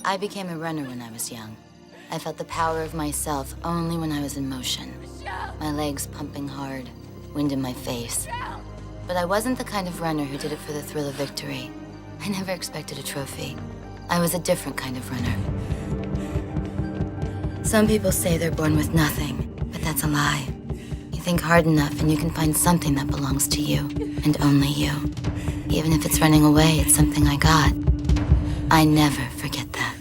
I became a runner when I was young. I felt the power of myself only when I was in motion. My legs pumping hard, wind in my face. But I wasn't the kind of runner who did it for the thrill of victory. I never expected a trophy. I was a different kind of runner. Some people say they're born with nothing, but that's a lie. You think hard enough and you can find something that belongs to you, and only you. Even if it's running away, it's something I got. I never forget that.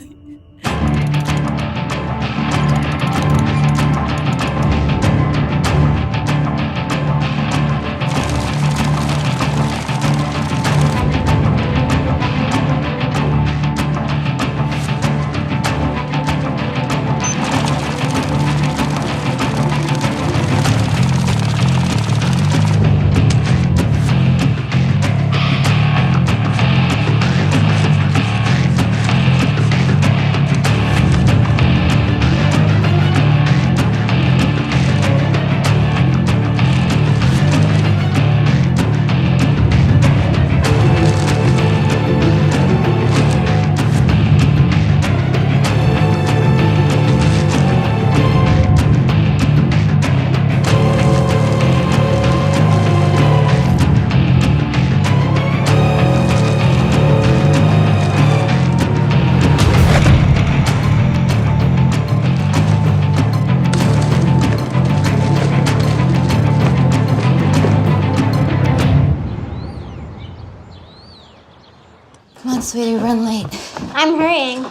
Come on, sweetie, run late. I'm hurrying.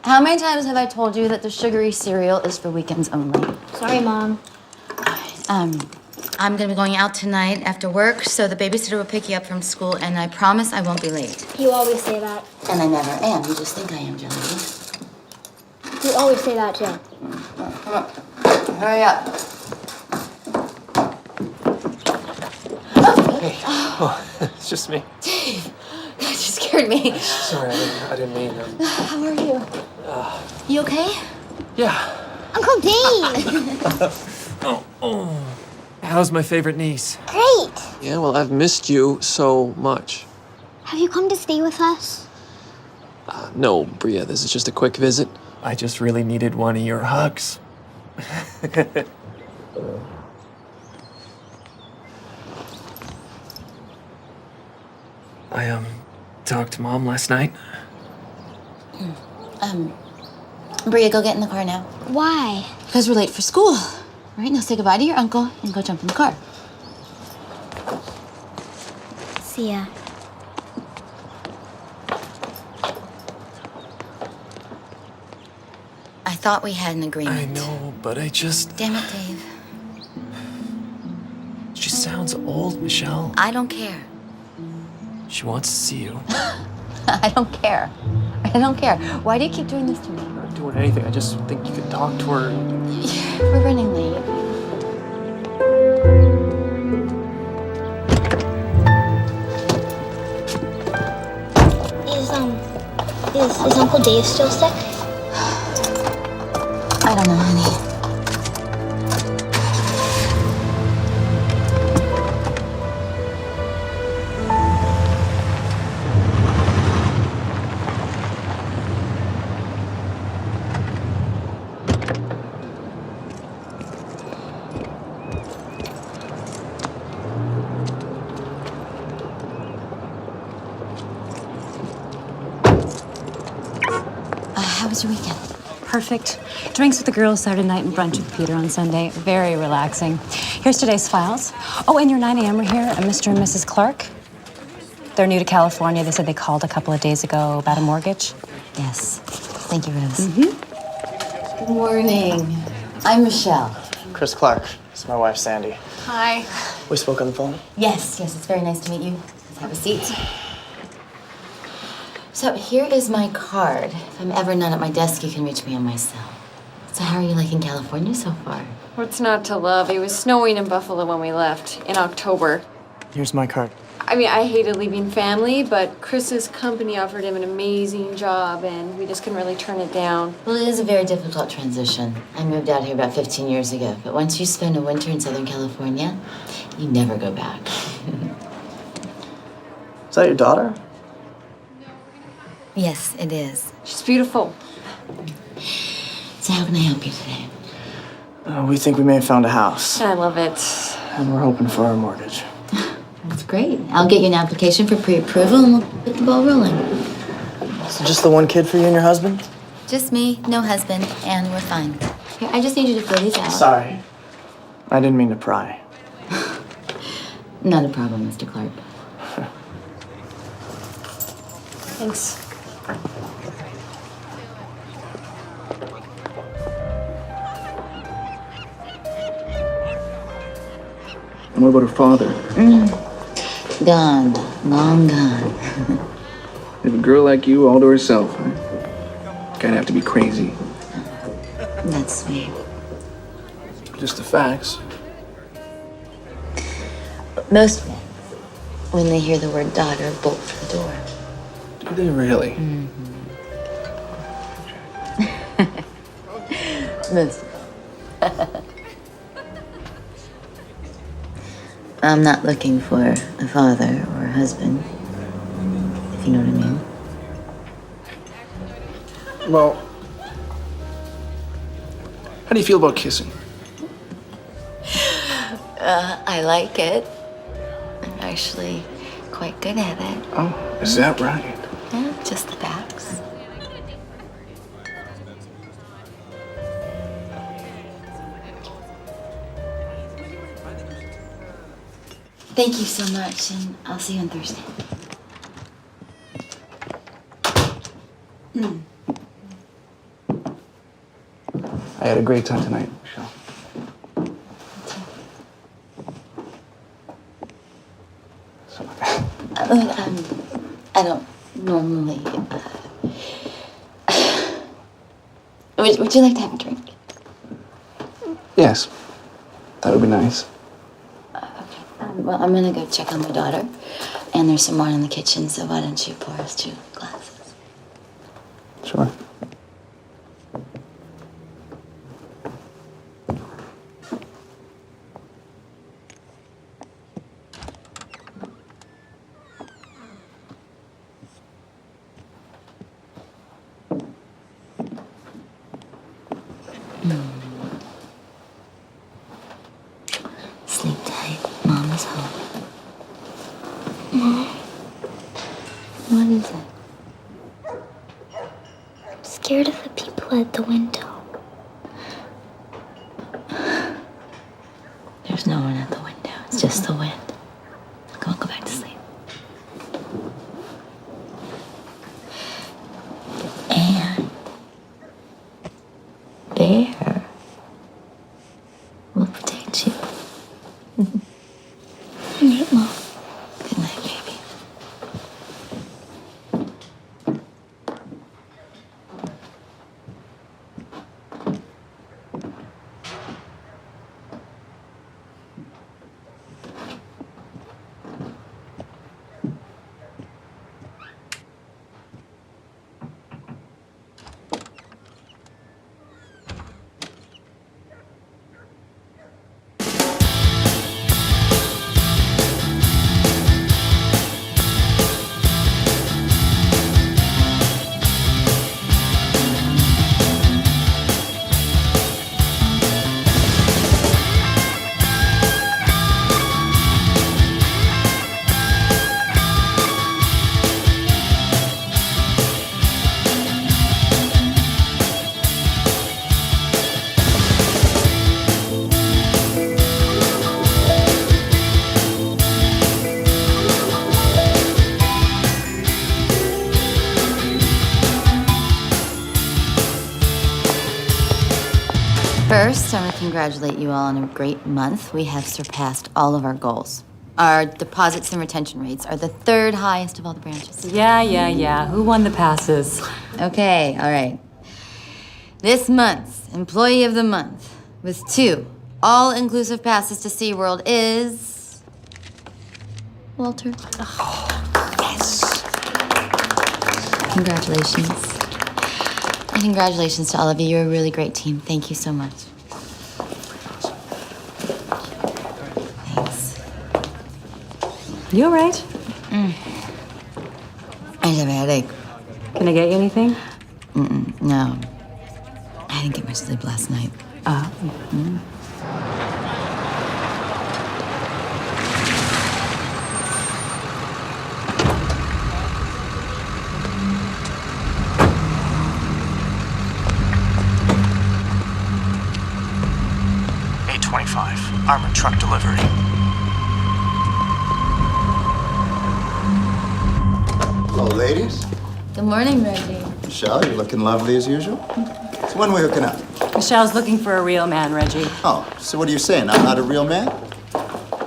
How many times have I told you that the sugary cereal is for weekends only? Sorry, Mom. I'm gonna be going out tonight after work, so the babysitter will pick you up from school, and I promise I won't be late. You always say that. And I never am. You just think I am, Genevieve. You always say that, too. Come on. Hurry up. Hey. Oh, it's just me. Dave, God, you scared me. Sorry, I didn't mean How are you? You okay? Yeah. Uncle Dave! How's my favorite niece? Great! Yeah, well, I've missed you so much. Have you come to stay with us? No, Bria, this is just a quick visit. I just really needed one of your hugs. I, talked to Mom last night. Bria, go get in the car now. Why? Because we're late for school. All right, now say goodbye to your uncle and go jump in the car. See ya. I thought we had an agreement. I know, but I just... Damn it, Dave. She sounds old, Michelle. I don't care. She wants to see you. I don't care. I don't care. Why do you keep doing this to me? I'm not doing anything. I just think you could talk to her. We're running late. Is Uncle Dave still sick? I don't know, honey. How was your weekend? Perfect. Drinks with the girls Saturday night and brunch with Peter on Sunday. Very relaxing. Here's today's files. Oh, and your 9 a.m. are here, Mr. and Mrs. Clark. They're new to California. They said they called a couple of days ago about a mortgage. Yes. Thank you, Rose. Good morning. I'm Michelle. Chris Clark. It's my wife, Sandy. Hi. We spoke on the phone. Yes, it's very nice to meet you. Let's have a seat. So here is my card. If I'm ever not at my desk, you can reach me on my cell. So how are you liking California so far? What's not to love? It was snowing in Buffalo when we left in October. Here's my card. I mean, I hated leaving family, but Chris's company offered him an amazing job, and we just couldn't really turn it down. Well, it is a very difficult transition. I moved out here about 15 years ago, but once you spend a winter in Southern California, you never go back. Is that your daughter? Yes, it is. She's beautiful. So how can I help you today? We think we may have found a house, I love it. and we're hoping for our mortgage. That's great. I'll get you an application for pre-approval and we'll get the ball rolling. So just the one kid for you and your husband? Just me, no husband, and we're fine. Here, I just need you to fill these out. Sorry. I didn't mean to pry. Not a problem, Mr. Clark. Thanks. And what about her father? Gone. Long gone. If a girl like you all to herself, huh? Gotta have to be crazy. That's sweet. Just the facts. Most men, when they hear the word daughter, bolt for the door. Do they really? Most. I'm not looking for a father or a husband, if you know what I mean. Well, how do you feel about kissing? I like it. I'm actually quite good at it. Oh, is that right? Yeah, just the backs. Thank you so much, and I'll see you on Thursday. I had a great time tonight, Michelle. I don't normally. Would you like to have a drink? Yes, that would be nice. Well, I'm gonna go check on my daughter, and there's some wine in the kitchen. So why don't you pour us 2 glasses? Sure. Sleep tight. Mom is home. What is it? I'm scared of the people at the window. There's no one at the window. It's just the wind. Come on, go back to sleep. And Bear will protect you. Good night, Mom. Good night, baby. First, I want to congratulate you all on a great month. We have surpassed all of our goals. Our deposits and retention rates are the 3rd highest of all the branches. Yeah. Who won the passes? Okay, all right. This month's Employee of the Month with 2 all-inclusive passes to SeaWorld is... Walter. Yes. Congratulations. And congratulations to all of you. You're a really great team. Thank you so much. Thanks. You all right? I just have a headache. Can I get you anything? No. I didn't get much sleep last night. Armored truck delivery. Hello, ladies. Good morning, Reggie. Michelle, you're looking lovely as usual. So when are we hooking up? Michelle's looking for a real man, Reggie. Oh, so what are you saying? I'm not a real man?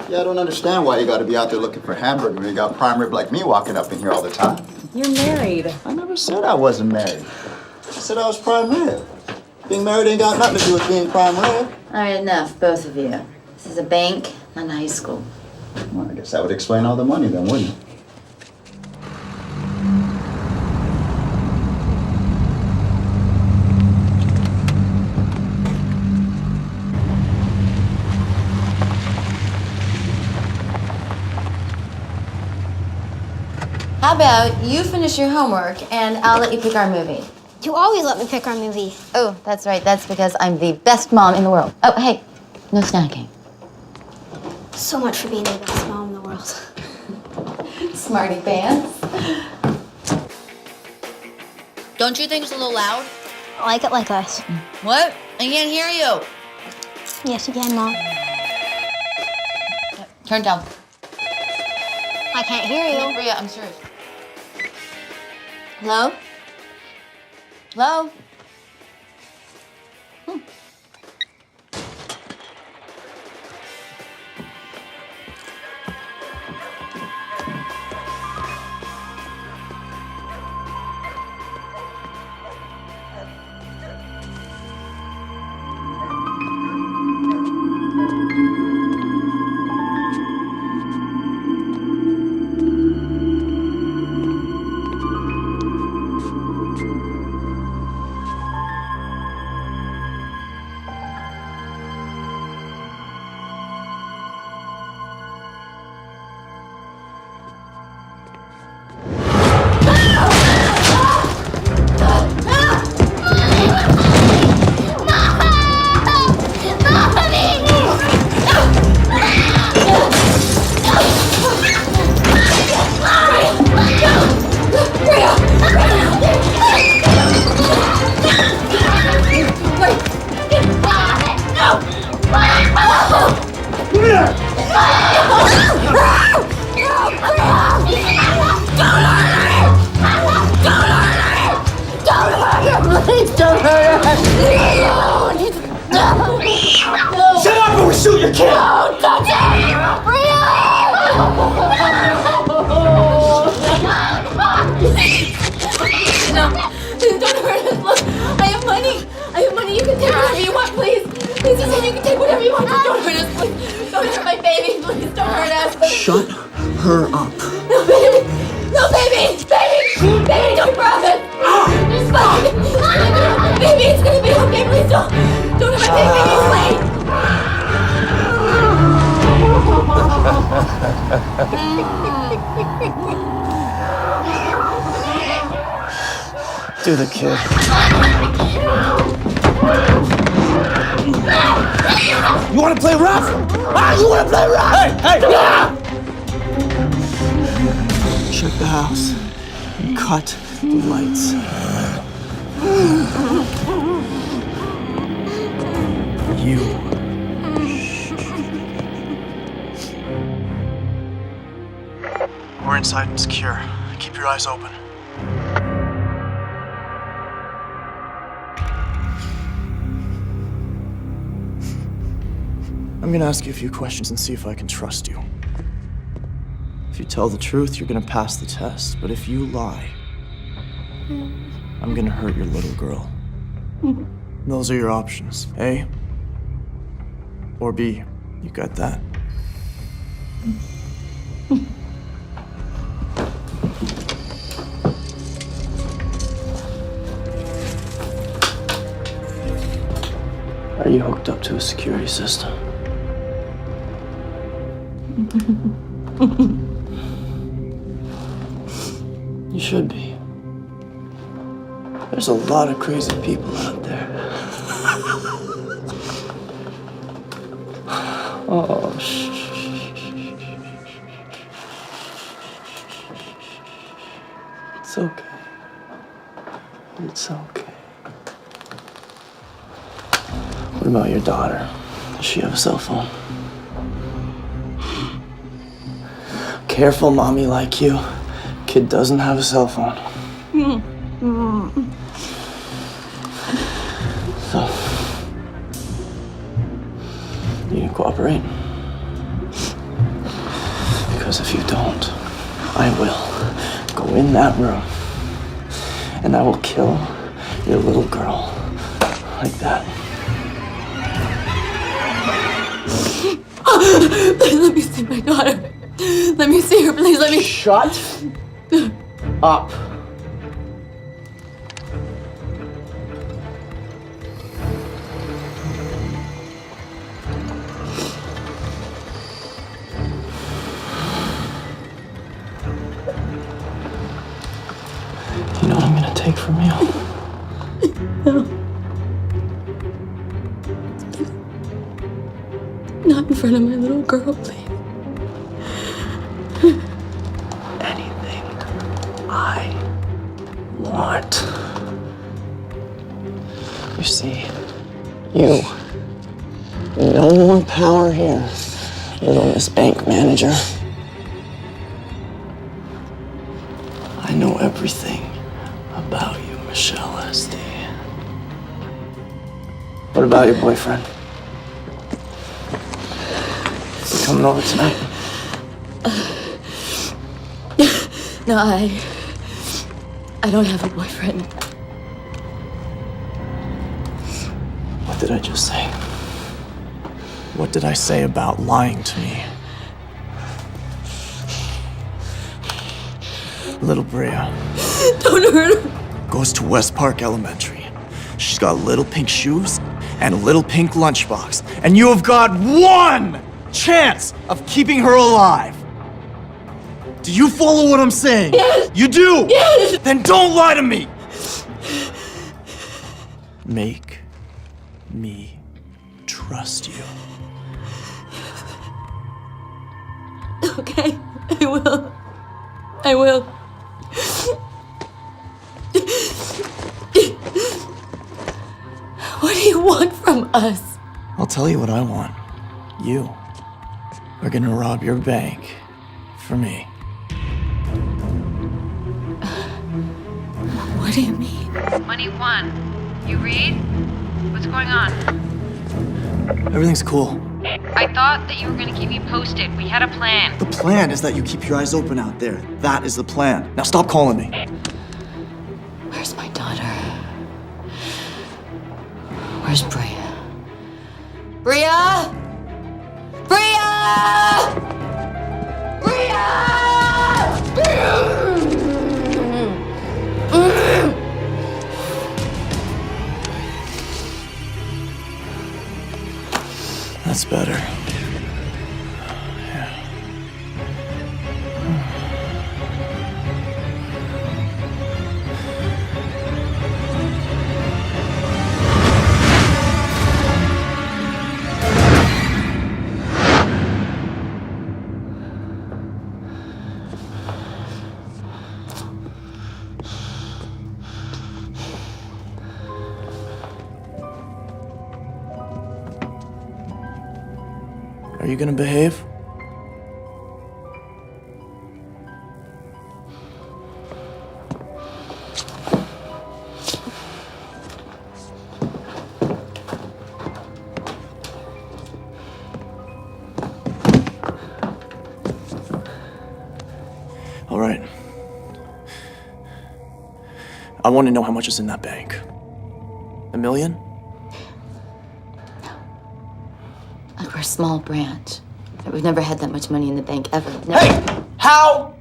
Yeah, I don't understand why you gotta be out there looking for hamburger when you got prime rib like me walking up in here all the time. You're married. I never said I wasn't married. I said I was prime rib. Being married ain't got nothing to do with being prime rib. All right, enough, both of you. This is a bank, not a high school. Well, I guess that would explain all the money then, wouldn't it? How about you finish your homework and I'll let you pick our movie? You always let me pick our movie. Oh, that's right. That's because I'm the best mom in the world. Oh, hey, no snacking. So much for being the best mom in the world. Smarty pants. Don't you think it's a little loud? I like it like this. What? I can't hear you. Yes, you can, Mom. Turn down. I can't hear you. Bria, I'm serious. Hello? Hello? Shut up or we shoot your kid! No, please don't hurt us. Look, I have money. I have money. You can take whatever you want, please. Please, just you can take whatever you want. Just don't hurt us, please. Don't hurt my baby. Please, don't hurt us. Shut her up. No, baby. No, baby. Baby. Baby, don't promise. Just fucking. Baby, it's gonna be okay. Please don't hurt my baby. He's late. Do the kid. You wanna play rough? Ah, you wanna play rough? Hey, hey! Yeah! Check the house. And cut the lights. You. We're inside and secure. Keep your eyes open. I'm gonna ask you a few questions and see if I can trust you. If you tell the truth, you're gonna pass the test. But if you lie, I'm gonna hurt your little girl. Those are your options, A or B. You got that? Are you hooked up to a security system? You should be. There's a lot of crazy people out there. Oh, shh. It's okay. It's okay. What about your daughter? Does she have a cell phone? Careful, mommy like you. Kid doesn't have a cell phone. So, you can cooperate. Because if you don't, I will go in that room and I will kill your little girl like that. Please let me see my daughter. Let me see her, please let me. Shut up. You know what I'm gonna take from you? Not in front of my little girl, please. Anything I want. You see, you no more power here, little Miss Bank Manager. I know everything about you, Michelle Esty. What about your boyfriend? Is he coming over tonight? No, I don't have a boyfriend. What did I just say? What did I say about lying to me? Little Bria Don't hurt her. goes to West Park Elementary. She's got little pink shoes and a little pink lunchbox. And you have got one chance of keeping her alive. Do you follow what I'm saying? Yes. You do? Yes. Then don't lie to me. Make me trust you. Okay, I will. I will. What do you want from us? I'll tell you what I want. You are gonna rob your bank for me. What do you mean? 21. You read? What's going on? Everything's cool. I thought that you were gonna keep me posted. We had a plan. The plan is that you keep your eyes open out there. That is the plan. Now stop calling me. Where's my daughter? Where's Bria? Bria! Bria! Bria! That's better. Are you gonna behave? All right. I want to know how much is in that bank. $1 million? Like we're a small branch. We've never had that much money in the bank ever. Never. Hey! How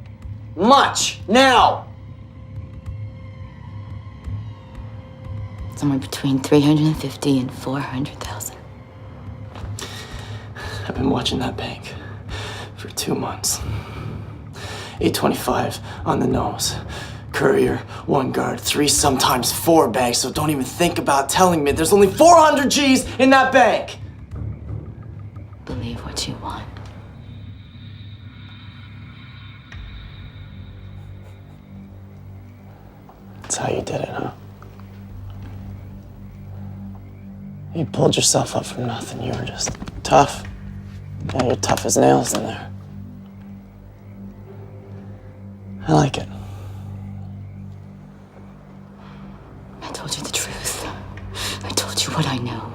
much now? Somewhere between 350 and 400,000. I've been watching that bank for 2 months. 825 on the nose. courier, 1 guard, 3, sometimes 4 bags, so don't even think about telling me there's only 400 G's in that bank! Believe what you want. That's how you did it, huh? You pulled yourself up from nothing. You were just tough. Yeah, you're tough as nails in there. I like it. I told you the truth. I told you what I know.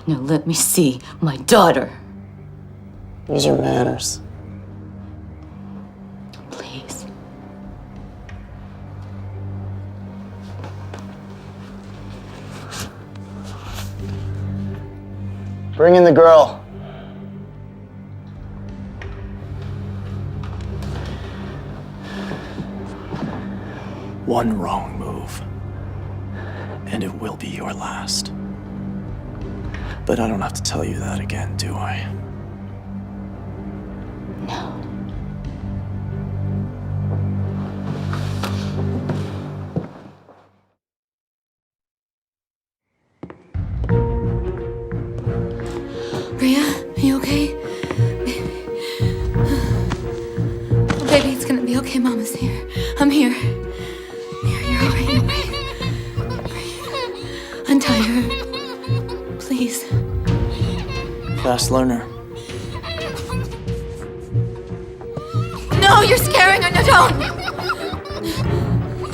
Now let me see my daughter. Use your manners. Please. Bring in the girl. One wrong move, and it will be your last. But I don't have to tell you that again, do I? No. Bria, are you okay? Baby, it's gonna be okay. Mama's here. I'm here. You're all right. You're right. Untie her. Please. Fast learner. No, you're scaring her. No, don't.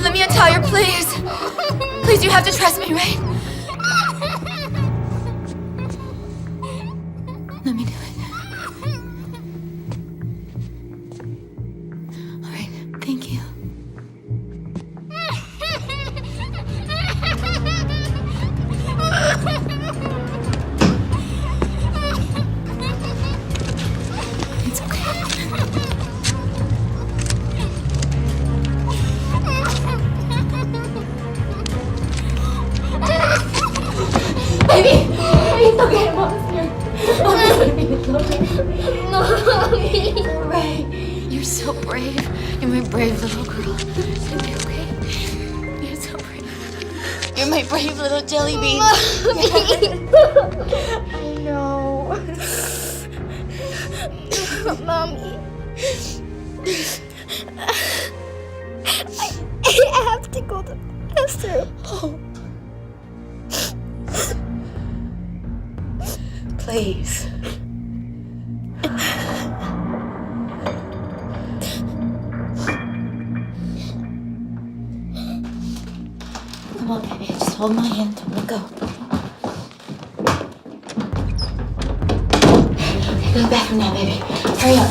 Let me untie her, please. Please, you have to trust me, right? Let me do it. All right, thank you. It's okay. Baby! It's okay, Mama's here. Mommy! You're right. You're so brave. You're my brave little girl. It's gonna be okay. You're so brave. You're my brave little jelly bean. I know. Mommy. I have to go to Esther. Oh. Please. Come on, baby. Just hold my hand. Don't let go. Okay, go to the bathroom now, baby. Hurry up.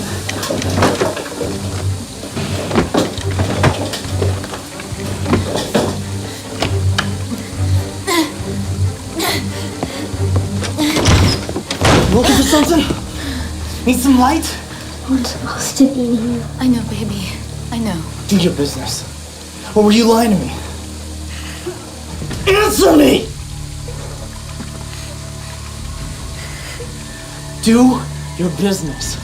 Looking for something? Need some light? We're supposed to be here. I know, baby. I know. Do your business. Or were you lying to me? Answer me! Do your business.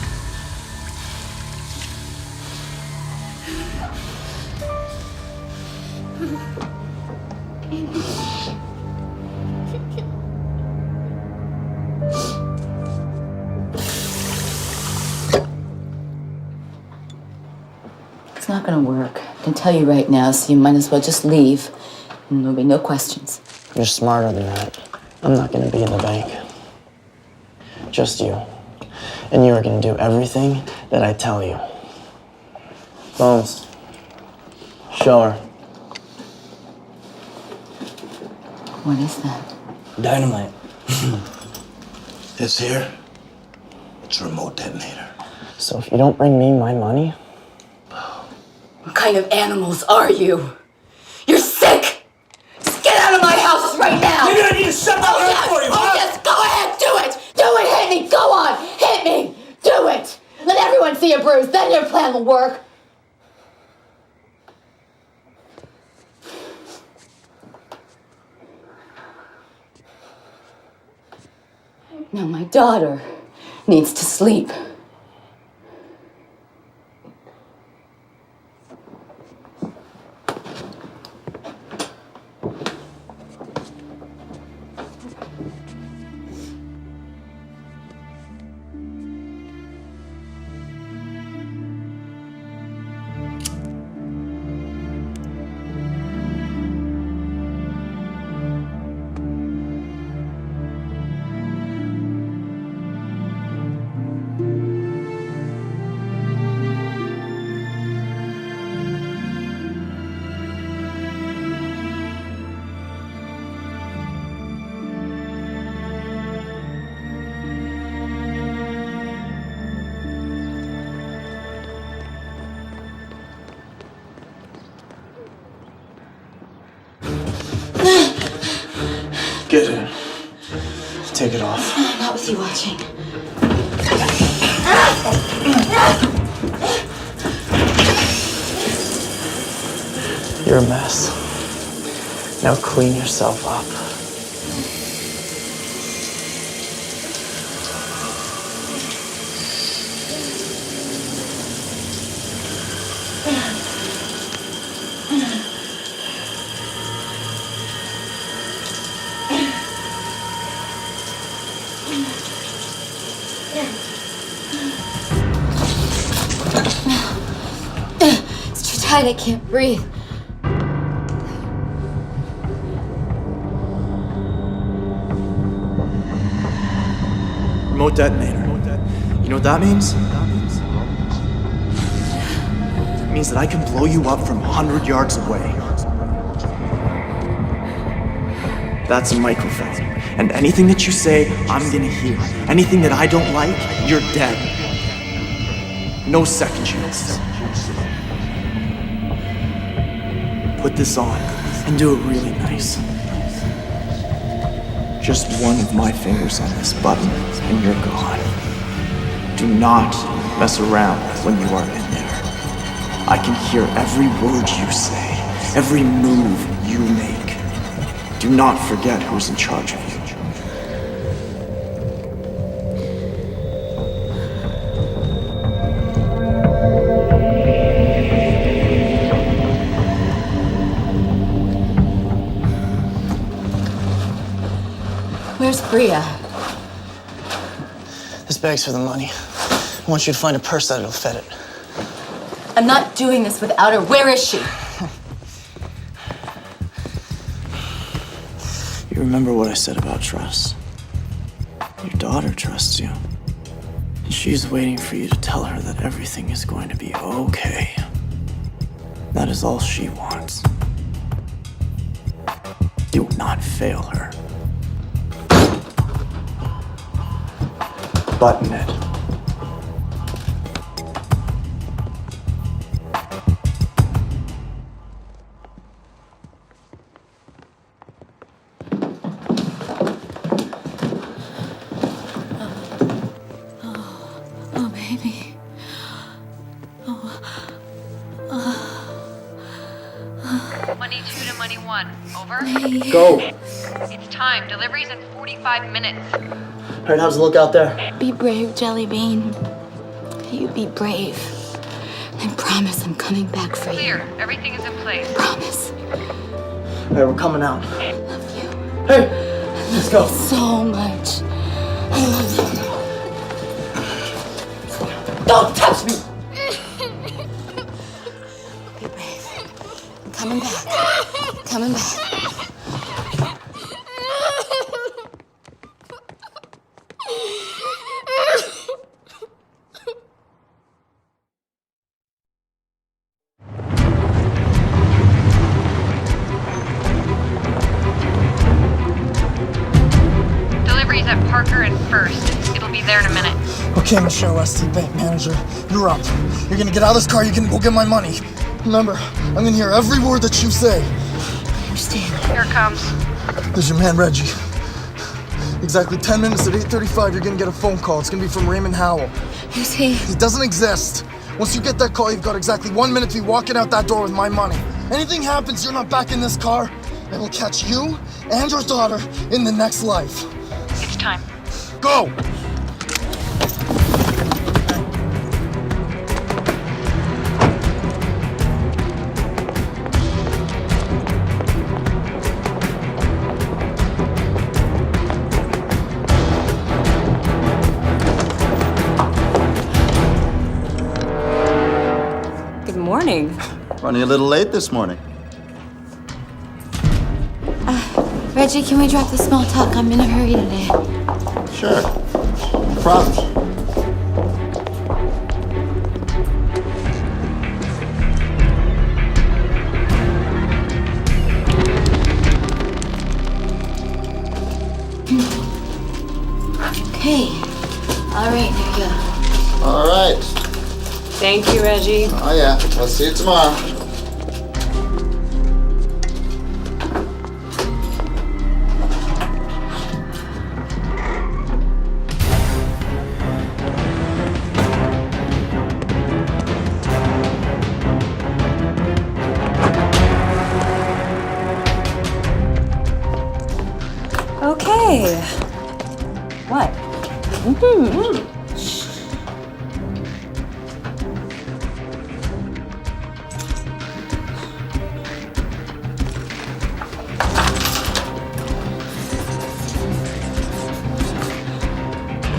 It's not gonna work. I can tell you right now, so you might as well just leave. And there'll be no questions. You're smarter than that. I'm not gonna be in the bank. Just you. And you are gonna do everything that I tell you. Bones. Show her. What is that? Dynamite. This here, it's a remote detonator. So if you don't bring me my money, What kind of animals are you? You're sick! Just get out of my house right now! Maybe I need to shut my mouth for you, Oh, huh? yes, go ahead, do it! Do it, hit me, go on, hit me! Do it! Let everyone see a bruise, then your plan will work. Now my daughter needs to sleep. Get in. Take it off. Not with you watching. You're a mess. Now clean yourself up. It's too tight, I can't breathe. Remote detonator. You know what that means? It means that I can blow you up from 100 yards away. That's a microphone. And anything that you say, I'm gonna hear. Anything that I don't like, you're dead. No second chances. Put this on and do it really nice. Just one of my fingers on this button and you're gone. Do not mess around when you are in there. I can hear every word you say, every move you make. Do not forget who's in charge of you. Where's Bria? This bag's for the money. I want you to find a purse that'll fit it. I'm not doing this without her. Where is she? You remember what I said about trust? Your daughter trusts you. And she's waiting for you to tell her that everything is going to be okay. That is all she wants. Do not fail her. Button it. Oh, baby. Money 2 to money 1. Over? Go! It's time. Delivery's in 45 minutes. All right, how's it look out there? Be brave, Jelly Bean. You be brave. I promise I'm coming back for Clear. you. Everything is in place. Promise. All right, we're coming out. Love you. Hey, let's go. So much. I love you. Don't touch me! Be brave. I'm coming back. Coming back. Delivery's at Parker and First. It'll be there in a minute. Okay, Michelle Westy, bank manager. You're up. You're gonna get out of this car, you're gonna go get my money. Remember, I'm gonna hear every word that you say. I understand. Here it comes. There's your man, Reggie. Exactly 10 minutes at 8:35, you're gonna get a phone call. It's gonna be from Raymond Howell. Who's he? He doesn't exist. Once you get that call, you've got exactly 1 minute to be walking out that door with my money. Anything happens, you're not back in this car, and we'll catch you and your daughter in the next life. It's time. Go! Good morning. Running a little late this morning. Reggie, can we drop the small talk? I'm in a hurry today. Sure. No problem. Okay. All right, there you go. All right. Thank you, Reggie. Oh, yeah. I'll see you tomorrow. Hey. What?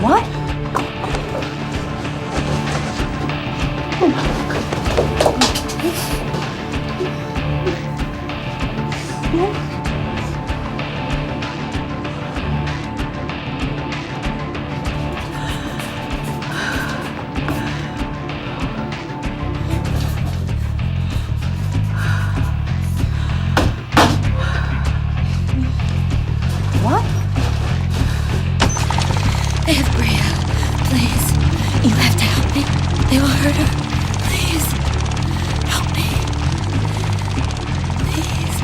What? What? They have Bria. Please. You have to help me. They will hurt her. Please. Help me. Please.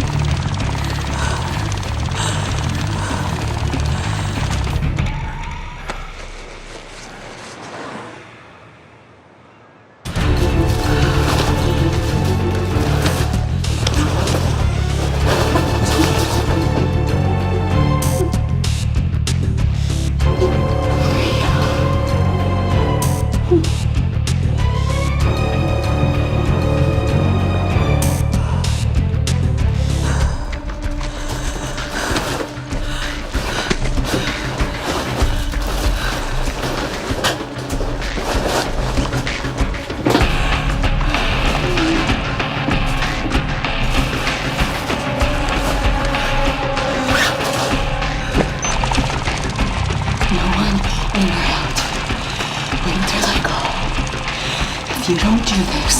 If you don't do this,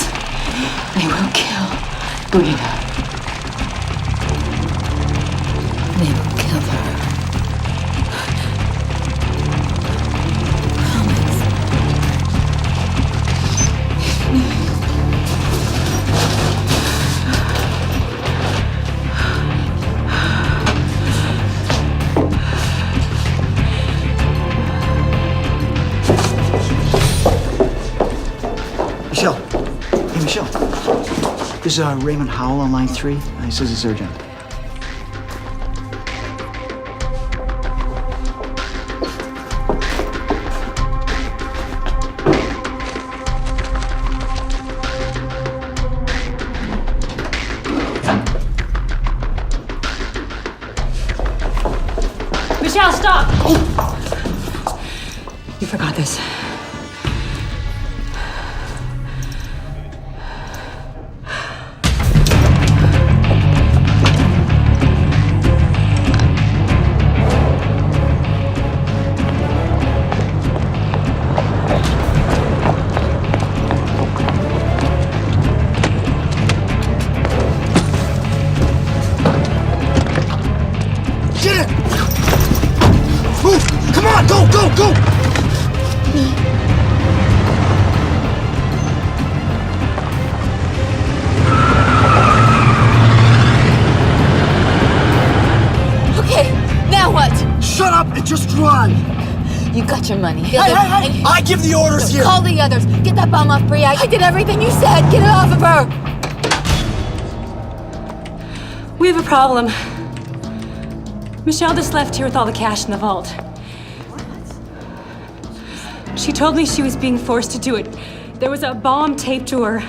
they will kill Bria. They will kill her. Promise. Michelle. Hey, Michelle. This is Raymond Howell on line 3. He says it's urgent. Michelle, stop! You forgot this. Get it! Move! Come on, go, go, go! Okay, now what? Shut up and just drive! You got your money. Hey, hey, hey! I give the orders here! Call the others. Get that bomb off Bria. I did everything you said. Get it off of her. We have a problem. Michelle just left here with all the cash in the vault. She told me she was being forced to do it. There was a bomb taped to her.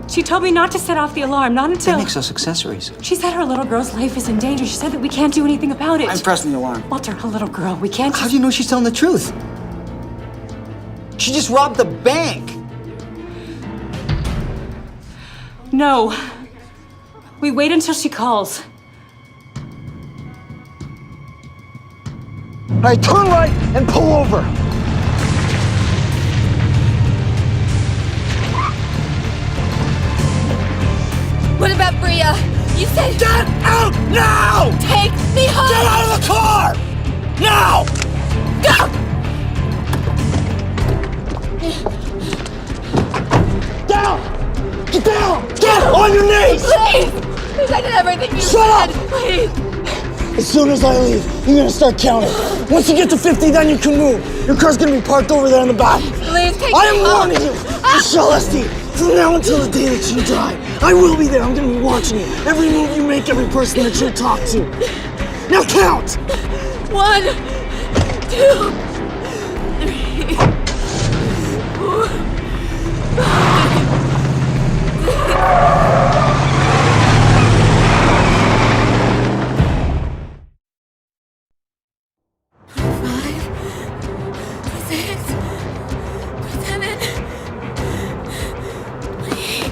She told me not to set off the alarm, not until... That makes us accessories. She said her little girl's life is in danger. She said that we can't do anything about it. I'm pressing the alarm. Walter, a little girl, we can't... How do you know she's telling the truth? She just robbed the bank. No. We wait until she calls. All right, turn right and pull over. What about Bria? You said... Get out now! Take me home! Get out of the car! Now! Go! Down! Get down! Get on your knees! Please! Please, I did everything you Shut said. up! Please! As soon as I leave, you're gonna start counting. Once you get to 50, then you can move. Your car's gonna be parked over there in the back. Please, take I me am home. warning you, Michelle Esty. From now until the day that you die, I will be there. I'm gonna be watching you. Every move you make, every person that you talk to. Now count! 1, 2, 3, 4, 5, 6, 7, 8.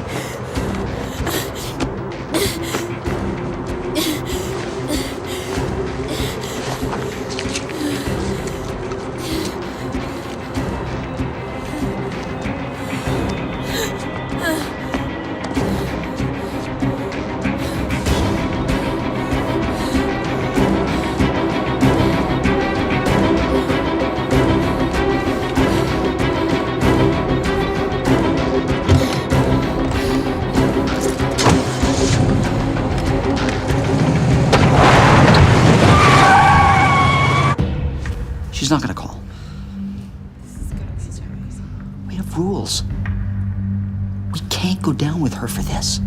She's not gonna call. We have rules. We can't go down with her for this.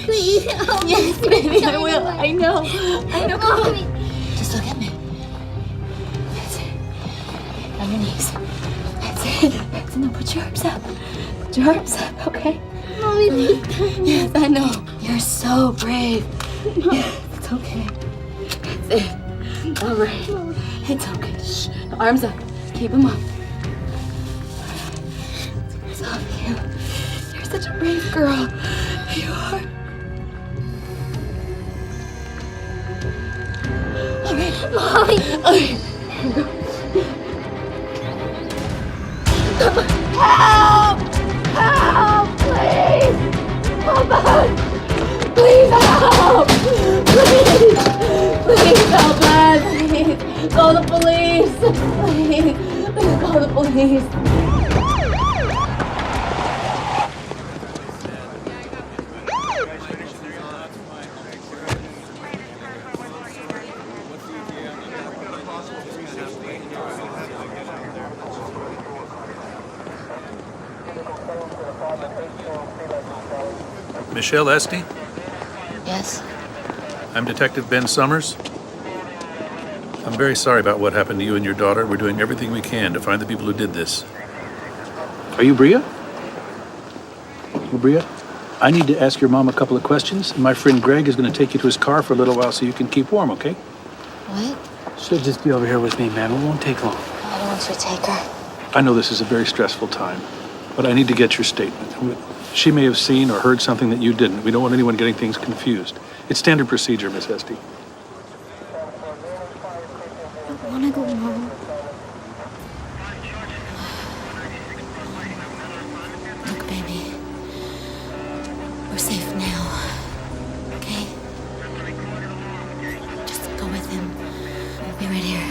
Please help me. Yes, baby, I will. I know. Come on. Just look at me. That's it. On your knees. That's it. That's it. Now put your arms up. Put your arms up, okay? Mommy, please. Yes, I know. You're so brave. Yeah, it's okay. That's it. All right. It's okay. Shh. Now, arms up. Keep them up. It's all you. You're such a brave girl. You are. All right. Mommy. All right. Help! Help! Please! Come on! Please help! Please! Please help us! Please! Call the police! Please! Please call the police! Michelle Esty? Yes? I'm Detective Ben Summers. I'm very sorry about what happened to you and your daughter. We're doing everything we can to find the people who did this. Are you Bria? Well, Bria, I need to ask your mom a couple of questions, and my friend Greg is going to take you to his car for a little while so you can keep warm, okay? What? She'll just be over here with me, ma'am. It won't take long. I don't want you to take her. I know this is a very stressful time, but I need to get your statement. She may have seen or heard something that you didn't. We don't want anyone getting things confused. It's standard procedure, Miss Esty. I want to go home. Look, baby. We're safe now. Okay? Just go with him. We'll be right here.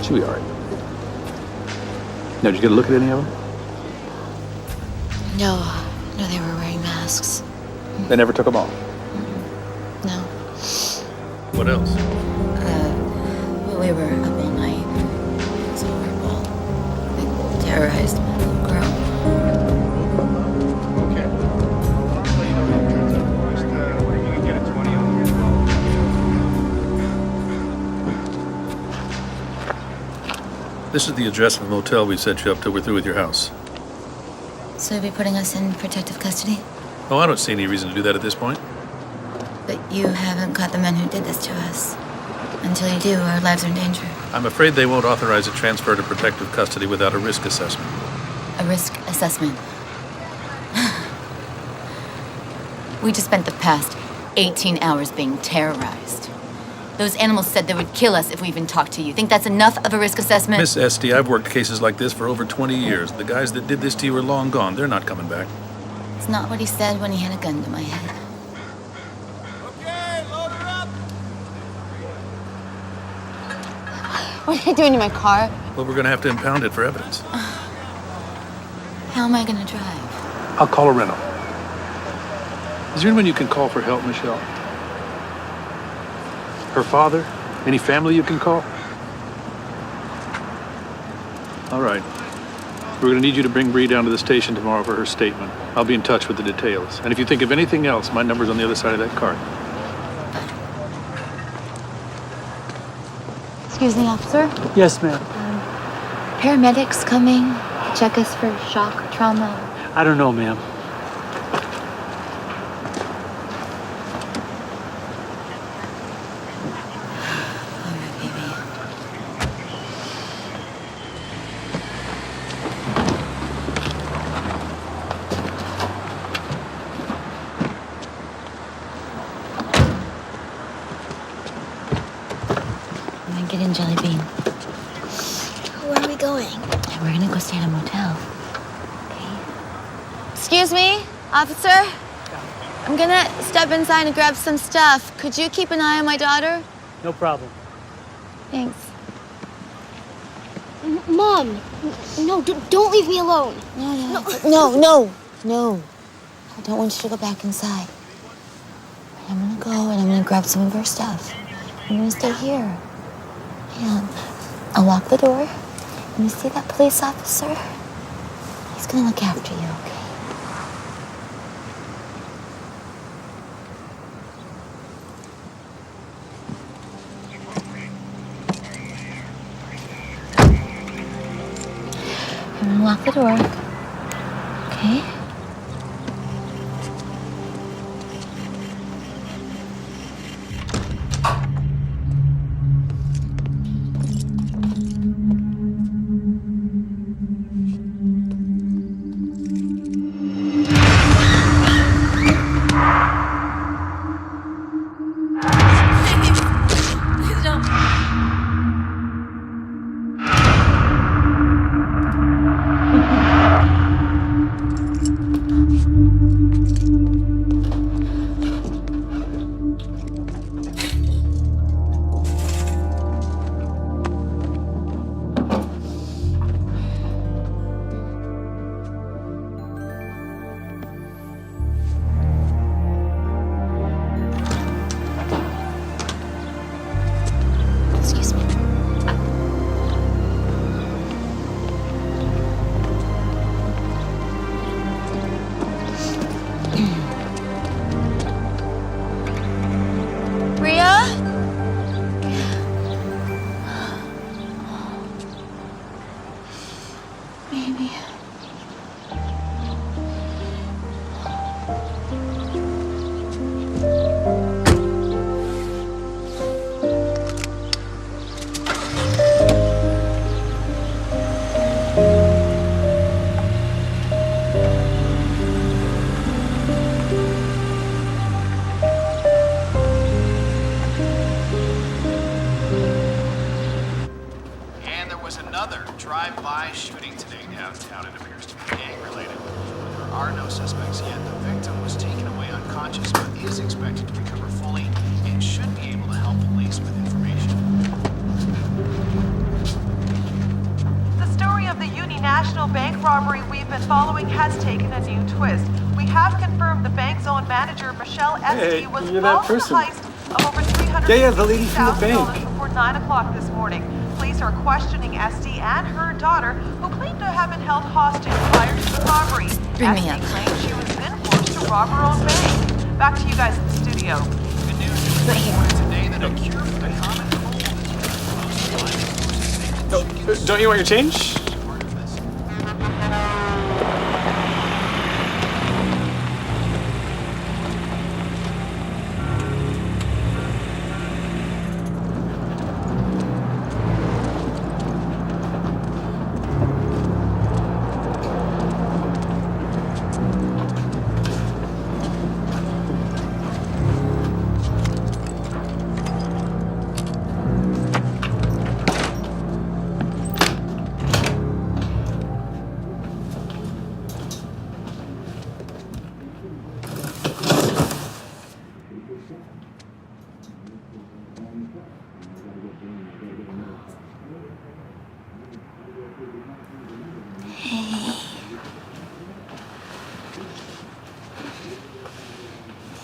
She'll be all right. Now, did you get a look at any of them? No, they were wearing masks. They never took them off. No. What else? We were up all night. It was horrible. They terrorized my little girl. This is the address of the motel we set you up till we're through with your house. So you'll be putting us in protective custody? Oh, I don't see any reason to do that at this point. But you haven't caught the men who did this to us. Until you do, our lives are in danger. I'm afraid they won't authorize a transfer to protective custody without a risk assessment. A risk assessment. We just spent the past 18 hours being terrorized. Those animals said they would kill us if we even talked to you. Think that's enough of a risk assessment? Miss Esty, I've worked cases like this for over 20 years. The guys that did this to you are long gone. They're not coming back. It's not what he said when he had a gun to my head. What are you doing in my car? Well, we're gonna have to impound it for evidence. How am I gonna drive? I'll call a rental. Is there anyone you can call for help, Michelle? Her father? Any family you can call? All right. We're gonna need you to bring Bree down to the station tomorrow for her statement. I'll be in touch with the details. And if you think of anything else, my number's on the other side of that card. Excuse me, officer. Yes, ma'am. Paramedics coming. Check us for shock, trauma. I don't know, ma'am. Get in, Jelly Bean. Where are we going? We're gonna go stay at a motel. Excuse me, officer. I'm gonna step inside and grab some stuff. Could you keep an eye on my daughter? No problem. Thanks. Mom, no, don't leave me alone. No. I don't want you to go back inside. I'm gonna go and I'm gonna grab some of her stuff. I'm gonna stay here. And I'll lock the door. And you see that police officer? He's gonna look after you, okay? I'm gonna lock the door. Okay? drive-by shooting today downtown. It appears to be gang-related. There are no suspects yet. The victim was taken away unconscious, but is expected to recover fully and should be able to help police with information. The story of the Uni National Bank robbery we've been following has taken a new twist. We have confirmed the bank's own manager, Michelle Esty, was involved in the heist of over $350,000 before 9 o'clock this morning. Police are questioning Esty and her daughter, who claimed to have been held hostage prior to the robbery. Bring me up. Esty claimed she was then forced to rob her own bank. Back to you guys in the studio. Good news is today that a cure for the common cold. Don't you want your change?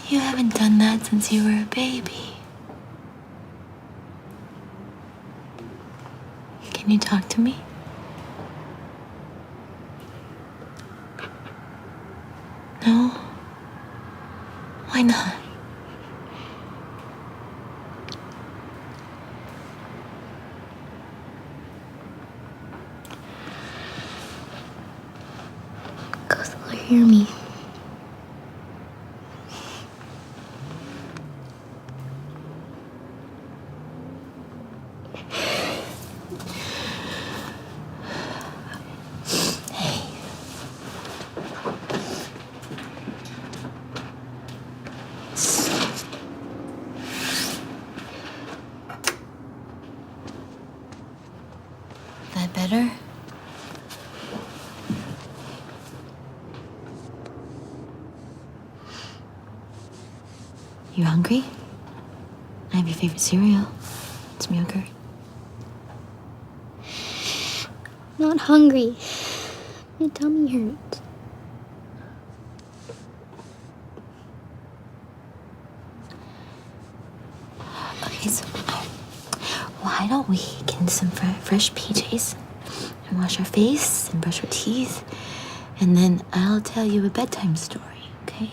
You haven't done that since you were a baby. Can you talk to me? No? Why not? Because they'll hear me. That better? You hungry? I have your favorite cereal. It's yogurt. Not hungry. My tummy hurts. Okay, so why don't we get into some fresh PJs and wash our face and brush our teeth, and then I'll tell you a bedtime story, okay?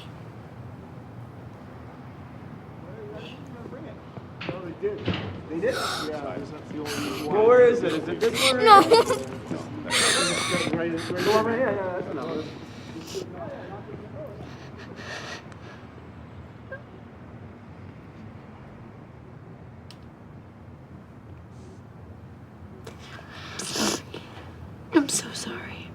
They did? Yeah. Well, where is it? Is it this one? No. Go over here. Yeah, that's enough. I'm so sorry.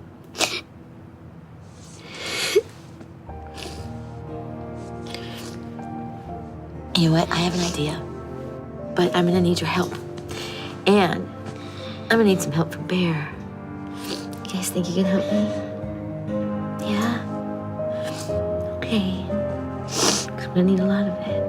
You know what? I have an idea. But I'm gonna need your help. And I'm gonna need some help from Bear. You guys think you can help me? Yeah? Okay. 'Cause I'm gonna need a lot of it.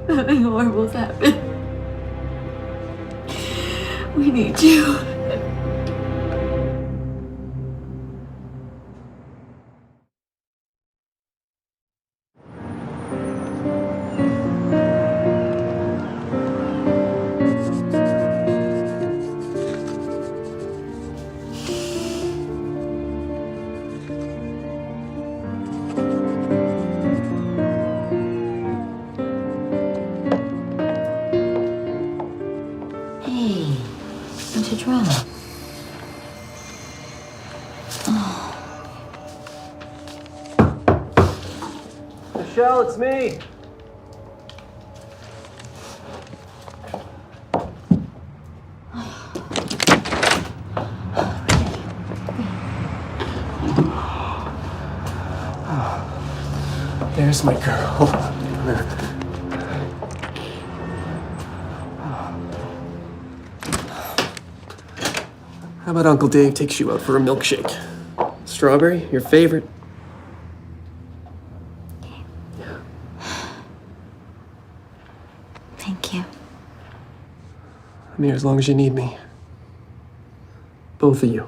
Something horrible's happened. We need you. Hey, what's your drama? Michelle, it's me. There's my girl. How about Uncle Dave takes you out for a milkshake? Strawberry, your favorite? Thank you. I'm here as long as you need me. Both of you.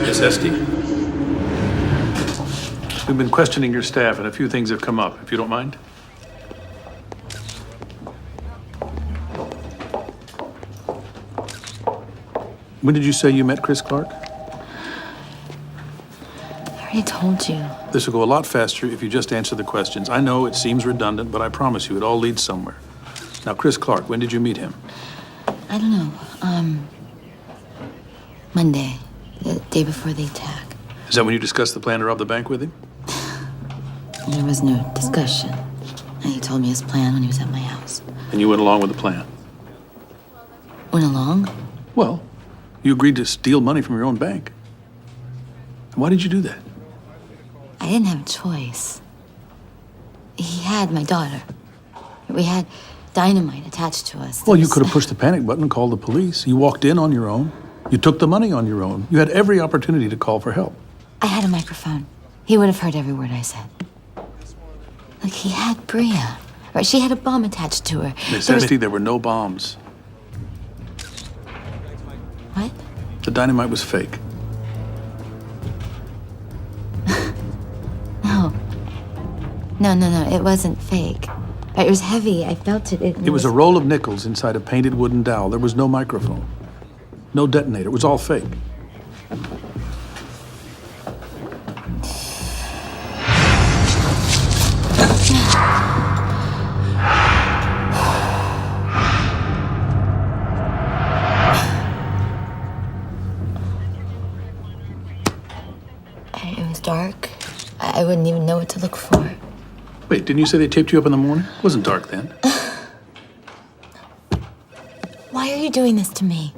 Miss Esty? We've been questioning your staff, and a few things have come up, if you don't mind. When did you say you met Chris Clark? I already told you. This will go a lot faster if you just answer the questions. I know it seems redundant, but I promise you, it all leads somewhere. Now, Chris Clark, when did you meet him? I don't know. Monday, the day before the attack. Is that when you discussed the plan to rob the bank with him? There was no discussion. And he told me his plan when he was at my house. And you went along with the plan? Went along? Well, you agreed to steal money from your own bank. Why did you do that? I didn't have a choice. He had my daughter. We had dynamite attached to us. Well, you could have pushed the panic button and called the police. You walked in on your own. You took the money on your own. You had every opportunity to call for help. I had a microphone. He would have heard every word I said. Look, he had Bria. Right, she had a bomb attached to her. Miss Esty, there were no bombs. What? The dynamite was fake. No. It wasn't fake. It was heavy. I felt it. It was a roll of nickels inside a painted wooden dowel. There was no microphone. No detonator. It was all fake. It was dark. I wouldn't even know what to look for. Wait, didn't you say they taped you up in the morning? It wasn't dark then. Why are you doing this to me?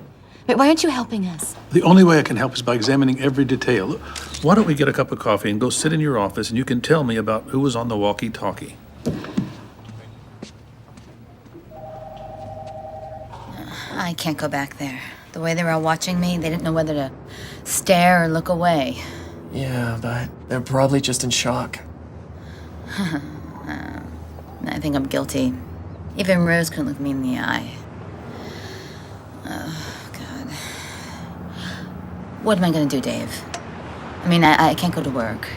Why aren't you helping us? The only way I can help is by examining every detail. Why don't we get a cup of coffee and go sit in your office and you can tell me about who was on the walkie-talkie? I can't go back there. The way they were all watching me, they didn't know whether to stare or look away. Yeah, but they're probably just in shock. I think I'm guilty. Even Rose couldn't look me in the eye. Oh, God. What am I gonna do, Dave? I mean, I can't go to work.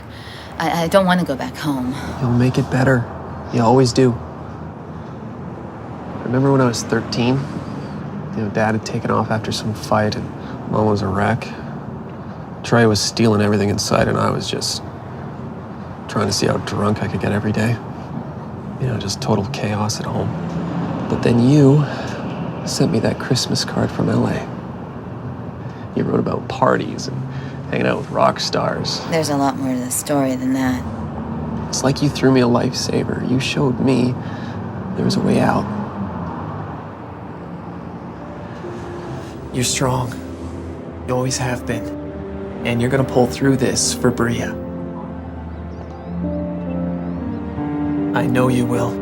I don't want to go back home. You'll make it better. You always do. Remember when I was 13? Dad had taken off after some fight and Mom was a wreck. Trey was stealing everything inside and I was just trying to see how drunk I could get every day. Just total chaos at home. But then you sent me that Christmas card from LA. You wrote about parties and hanging out with rock stars. There's a lot more to the story than that. It's like you threw me a lifesaver. You showed me there was a way out. You're strong. You always have been. And you're gonna pull through this for Bria. I know you will.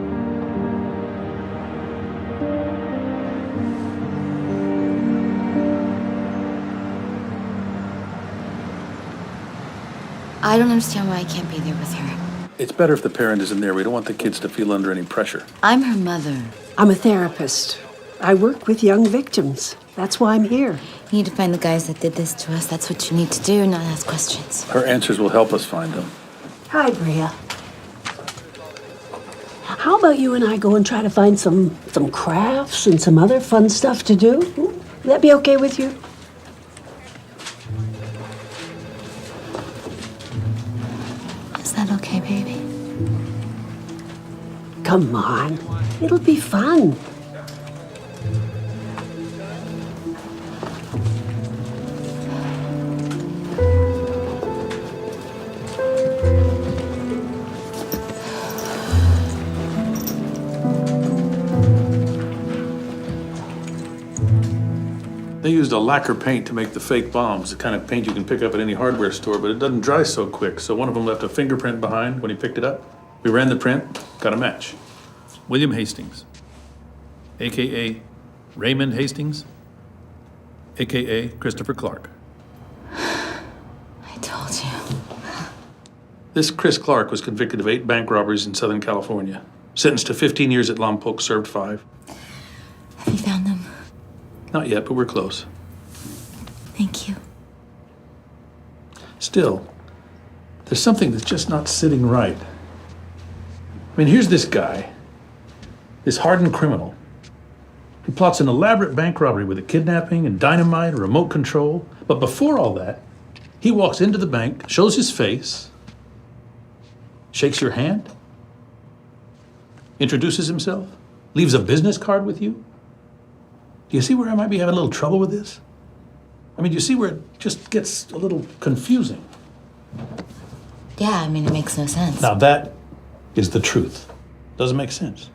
I don't understand why I can't be there with her. It's better if the parent isn't there. We don't want the kids to feel under any pressure. I'm her mother. I'm a therapist. I work with young victims. That's why I'm here. You need to find the guys that did this to us. That's what you need to do, not ask questions. Her answers will help us find them. Hi, Bria. How about you and I go and try to find some crafts and some other fun stuff to do? Would that be okay with you? Is that okay, baby? Come on. It'll be fun. They used a lacquer paint to make the fake bombs, the kind of paint you can pick up at any hardware store, but it doesn't dry so quick, so one of them left a fingerprint behind when he picked it up. We ran the print, got a match. William Hastings, AKA Raymond Hastings, AKA Christopher Clark. I told you. This Chris Clark was convicted of 8 bank robberies in Southern California. Sentenced to 15 years at Lompoc, served 5. Have you found them? Not yet, but we're close. Thank you. Still, there's something that's just not sitting right. I mean, here's this guy, this hardened criminal. He plots an elaborate bank robbery with a kidnapping and dynamite, and remote control. But before all that, he walks into the bank, shows his face, shakes your hand, introduces himself, leaves a business card with you. Do you see where I might be having a little trouble with this? I mean, do you see where it just gets a little confusing? Yeah, I mean, it makes no sense. Now that is the truth. Doesn't make sense.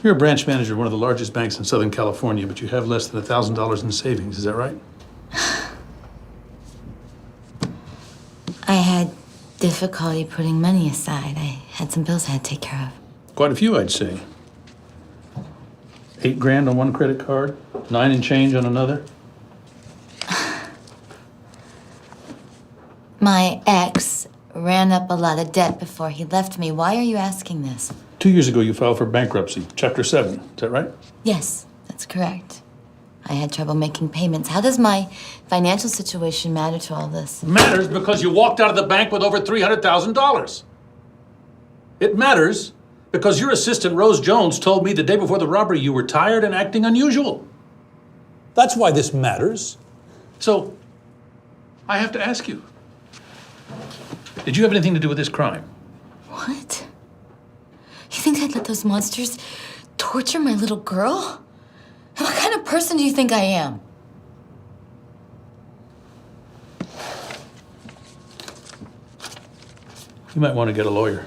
You're a branch manager of one of the largest banks in Southern California, but you have less than $1,000 in savings, is that right? I had difficulty putting money aside. I had some bills I had to take care of. Quite a few, I'd say. 8 grand on one credit card, 9 and change on another. My ex ran up a lot of debt before he left me. Why are you asking this? 2 years ago, you filed for bankruptcy, Chapter 7. Is that right? Yes, that's correct. I had trouble making payments. How does my financial situation matter to all this? It matters because you walked out of the bank with over $300,000. It matters because your assistant, Rose Jones, told me the day before the robbery you were tired and acting unusual. That's why this matters. So, I have to ask you, did you have anything to do with this crime? What? You think I'd let those monsters torture my little girl? What kind of person do you think I am? You might want to get a lawyer.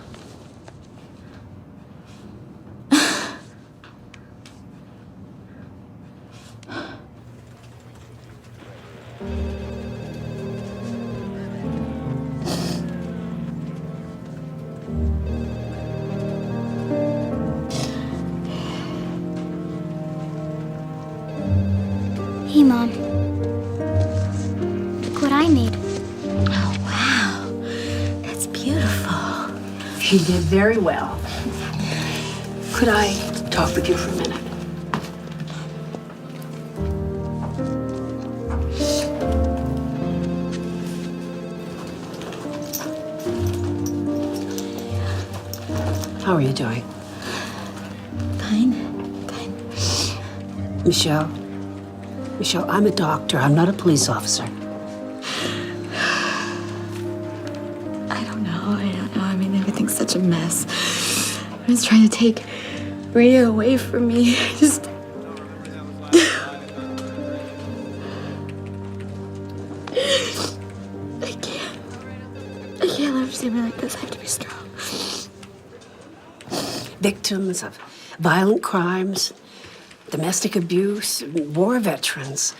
Hey, Mom. Look what I made. Oh, wow. That's beautiful. She did very well. Could I talk with you for a minute? How are you doing? Fine. Michelle, I'm a doctor. I'm not a police officer. I don't know. I mean, everything's such a mess. Everyone's trying to take Bria away from me. I just... I can't let her see me like this. I have to be strong. Victims of violent crimes, domestic abuse, war veterans,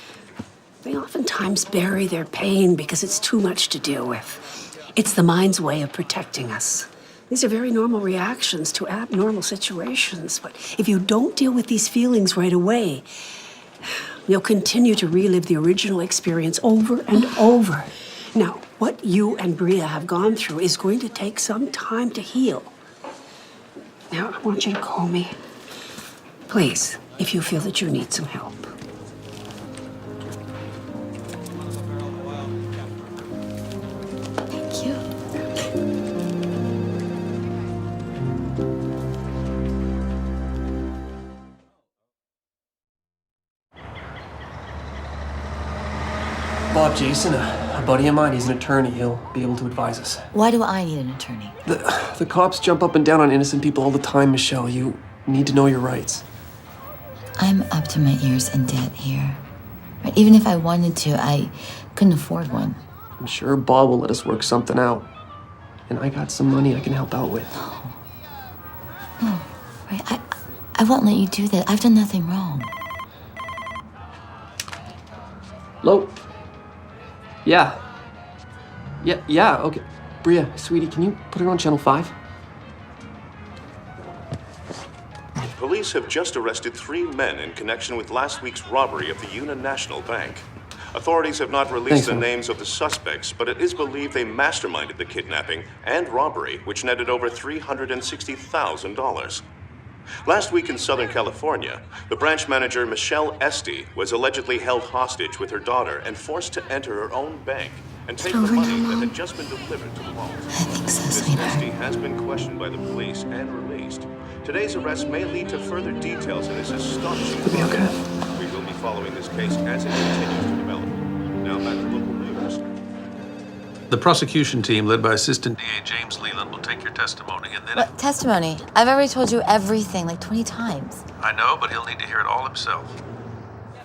they oftentimes bury their pain because it's too much to deal with. It's the mind's way of protecting us. These are very normal reactions to abnormal situations, but if you don't deal with these feelings right away, you'll continue to relive the original experience over and over. Now, what you and Bria have gone through is going to take some time to heal. Now, I want you to call me, please, if you feel that you need some help. Thank you. Bob Jason, a buddy of mine, he's an attorney. He'll be able to advise us. Why do I need an attorney? The cops jump up and down on innocent people all the time, Michelle. You need to know your rights. I'm up to my ears in debt here. Right? Even if I wanted to, I couldn't afford one. I'm sure Bob will let us work something out. And I got some money I can help out with. No, right? I won't let you do that. I've done nothing wrong. Hello? Yeah. Yeah, okay. Bria, sweetie, can you put her on Channel 5? Police have just arrested 3 men in connection with last week's robbery of the Una National Bank. Authorities have not released the names of the suspects, but it is believed they masterminded the kidnapping and robbery, which netted over $360,000. Last week in Southern California, the branch manager, Michelle Esty, was allegedly held hostage with her daughter and forced to enter her own bank and take the money that had just been delivered to the vault. I think so, Ms. sweetheart. Esty has been questioned by the police and released. Today's arrest may lead to further details in this astonishing robbery. We will be following this case as it continues to develop. Now back to local news. The prosecution team, led by Assistant DA James Leland, will take your testimony and then... What testimony? I've already told you everything like 20 times. I know, but he'll need to hear it all himself.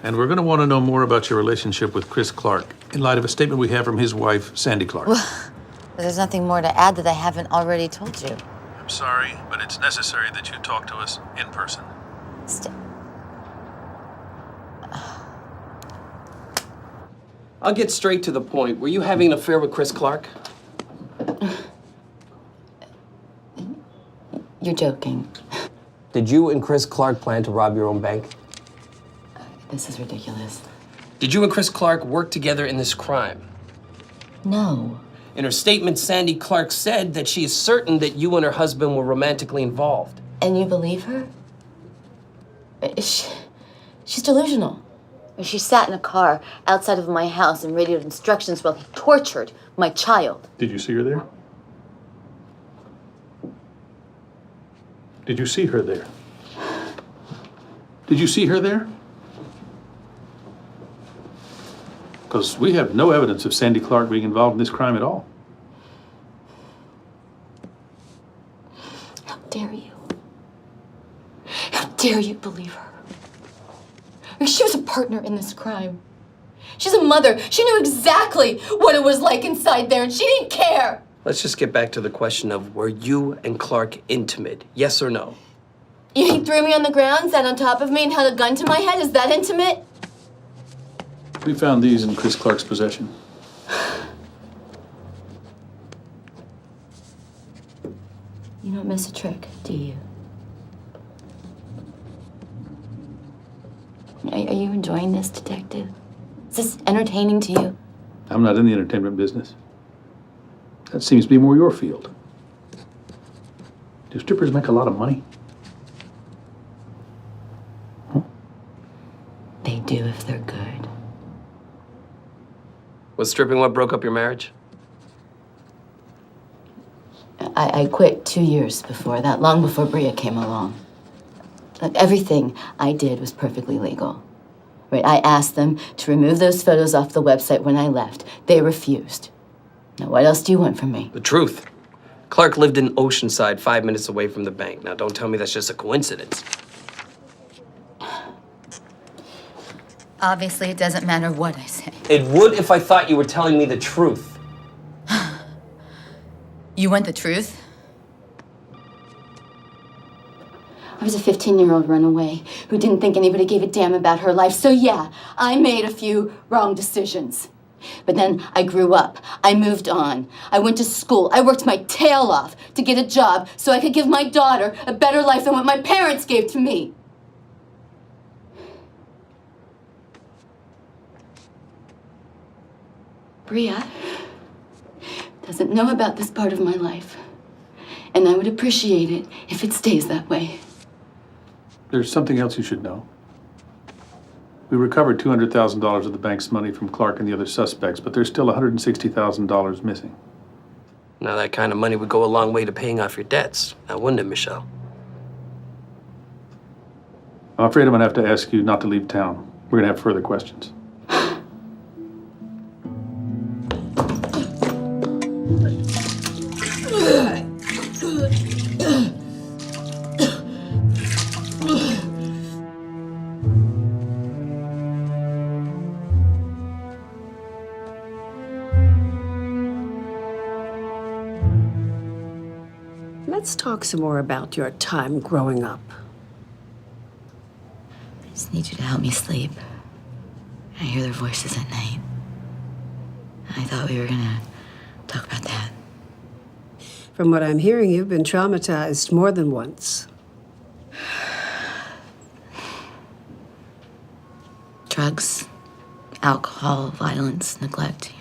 And we're going to want to know more about your relationship with Chris Clark in light of a statement we have from his wife, Sandy Clark. Well, there's nothing more to add that I haven't already told you. I'm sorry, but it's necessary that you talk to us in person. I'll get straight to the point. Were you having an affair with Chris Clark? You're joking. Did you and Chris Clark plan to rob your own bank? This is ridiculous. Did you and Chris Clark work together in this crime? No. In her statement, Sandy Clark said that she is certain that you and her husband were romantically involved. And you believe her? She's delusional. She sat in a car outside of my house and radioed instructions while he tortured my child. Did you see her there? Did you see her there? Did you see her there? Because we have no evidence of Sandy Clark being involved in this crime at all. How dare you? How dare you believe her? She was a partner in this crime. She's a mother. She knew exactly what it was like inside there, and she didn't care. Let's just get back to the question of, were you and Clark intimate? Yes or no? He threw me on the ground, sat on top of me, and held a gun to my head. Is that intimate? We found these in Chris Clark's possession. You don't miss a trick, do you? Are you enjoying this, detective? Is this entertaining to you? I'm not in the entertainment business. That seems to be more your field. Do strippers make a lot of money? They do if they're good. Was stripping what broke up your marriage? I quit 2 years before that, long before Bria came along. Like, everything I did was perfectly legal. Right? I asked them to remove those photos off the website when I left. They refused. Now, what else do you want from me? The truth. Clark lived in Oceanside, 5 minutes away from the bank. Now, don't tell me that's just a coincidence. Obviously, it doesn't matter what I say. It would if I thought you were telling me the truth. You want the truth? I was a 15-year-old runaway who didn't think anybody gave a damn about her life. So yeah, I made a few wrong decisions. But then I grew up. I moved on. I went to school. I worked my tail off to get a job so I could give my daughter a better life than what my parents gave to me. Bria, doesn't know about this part of my life. And I would appreciate it if it stays that way. There's something else you should know. We recovered $200,000 of the bank's money from Clark and the other suspects, but there's still $160,000 missing. Now, that kind of money would go a long way to paying off your debts, now wouldn't it, Michelle? I'm afraid I'm gonna have to ask you not to leave town. We're gonna have further questions. Let's talk some more about your time growing up. I just need you to help me sleep. I hear their voices at night. I thought we were gonna talk about that. From what I'm hearing, you've been traumatized more than once. Drugs, alcohol, violence, neglect.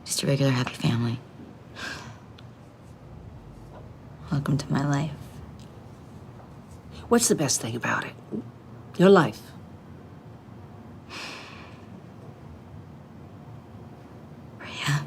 Just a regular happy family. Welcome to my life. What's the best thing about it? Your life. Bria.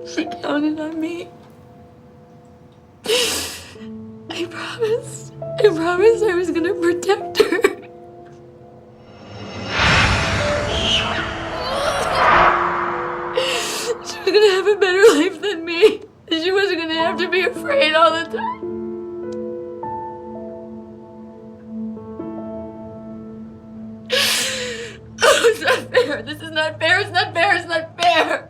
She counted on me. I promised I was gonna protect her. She was gonna have a better life than me. She wasn't gonna have to be afraid all the time. Oh, it's not fair. This is not fair. It's not fair. It's not fair.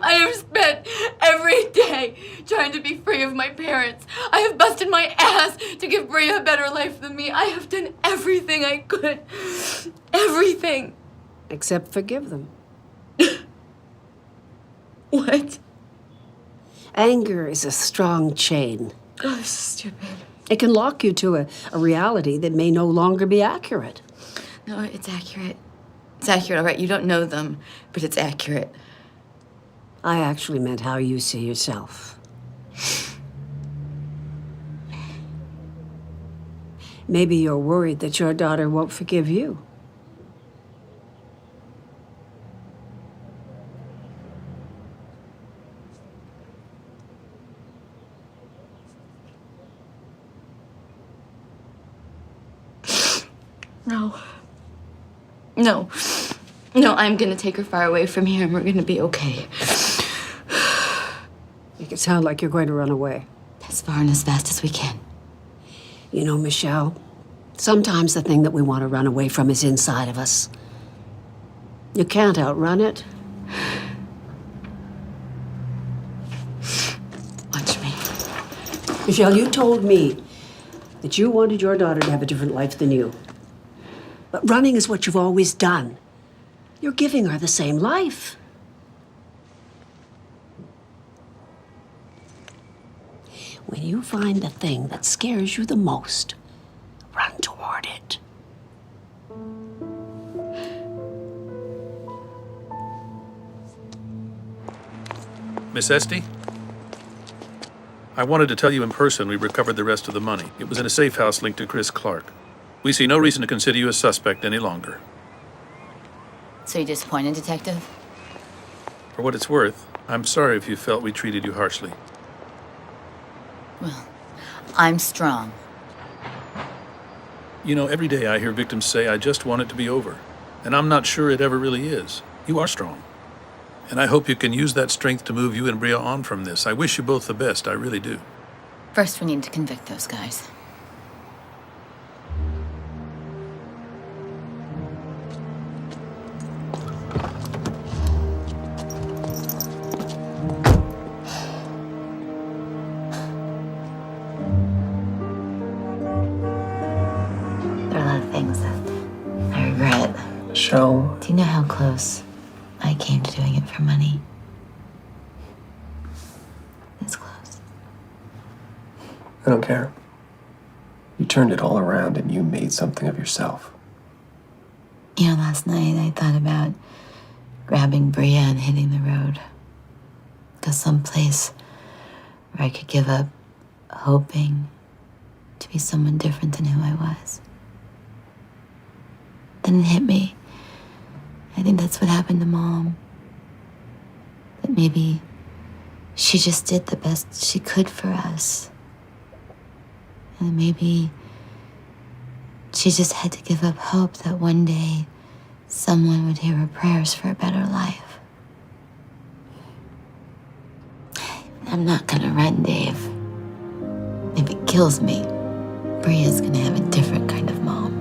I have spent every day trying to be free of my parents. I have busted my ass to give Bria a better life than me. I have done everything I could. Everything. Except forgive them. What? Anger is a strong chain. Oh, this is stupid. It can lock you to a reality that may no longer be accurate. No, it's accurate. It's accurate, all right? You don't know them, but it's accurate. I actually meant how you see yourself. Maybe you're worried that your daughter won't forgive you. No. No. No, I'm gonna take her far away from here and we're gonna be okay. Make it sound like you're going to run away. As far and as fast as we can. You know, Michelle, sometimes the thing that we want to run away from is inside of us. You can't outrun it. Watch me. Michelle, you told me that you wanted your daughter to have a different life than you. But running is what you've always done. You're giving her the same life. When you find the thing that scares you the most, run toward it. Miss Esty? I wanted to tell you in person we recovered the rest of the money. It was in a safe house linked to Chris Clark. We see no reason to consider you a suspect any longer. So you're disappointed, Detective? For what it's worth, I'm sorry if you felt we treated you harshly. Well, I'm strong. You know, every day I hear victims say, I just want it to be over. And I'm not sure it ever really is. You are strong. And I hope you can use that strength to move you and Bria on from this. I wish you both the best, I really do. First, we need to convict those guys. There are a lot of things that I regret. Michelle. Do you know how close I came to doing it for money? This close. I don't care. You turned it all around and you made something of yourself. You know, last night I thought about grabbing Bria and hitting the road. Go someplace where I could give up hoping to be someone different than who I was. Then it hit me. I think that's what happened to Mom. That maybe she just did the best she could for us. And maybe she just had to give up hope that one day someone would hear her prayers for a better life. I'm not gonna run, Dave. If it kills me, Bria's gonna have a different kind of mom.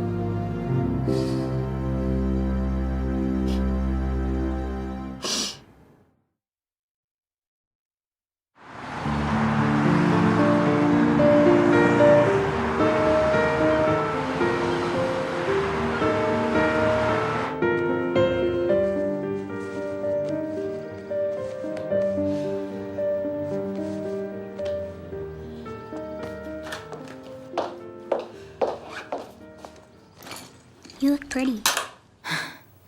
You look pretty.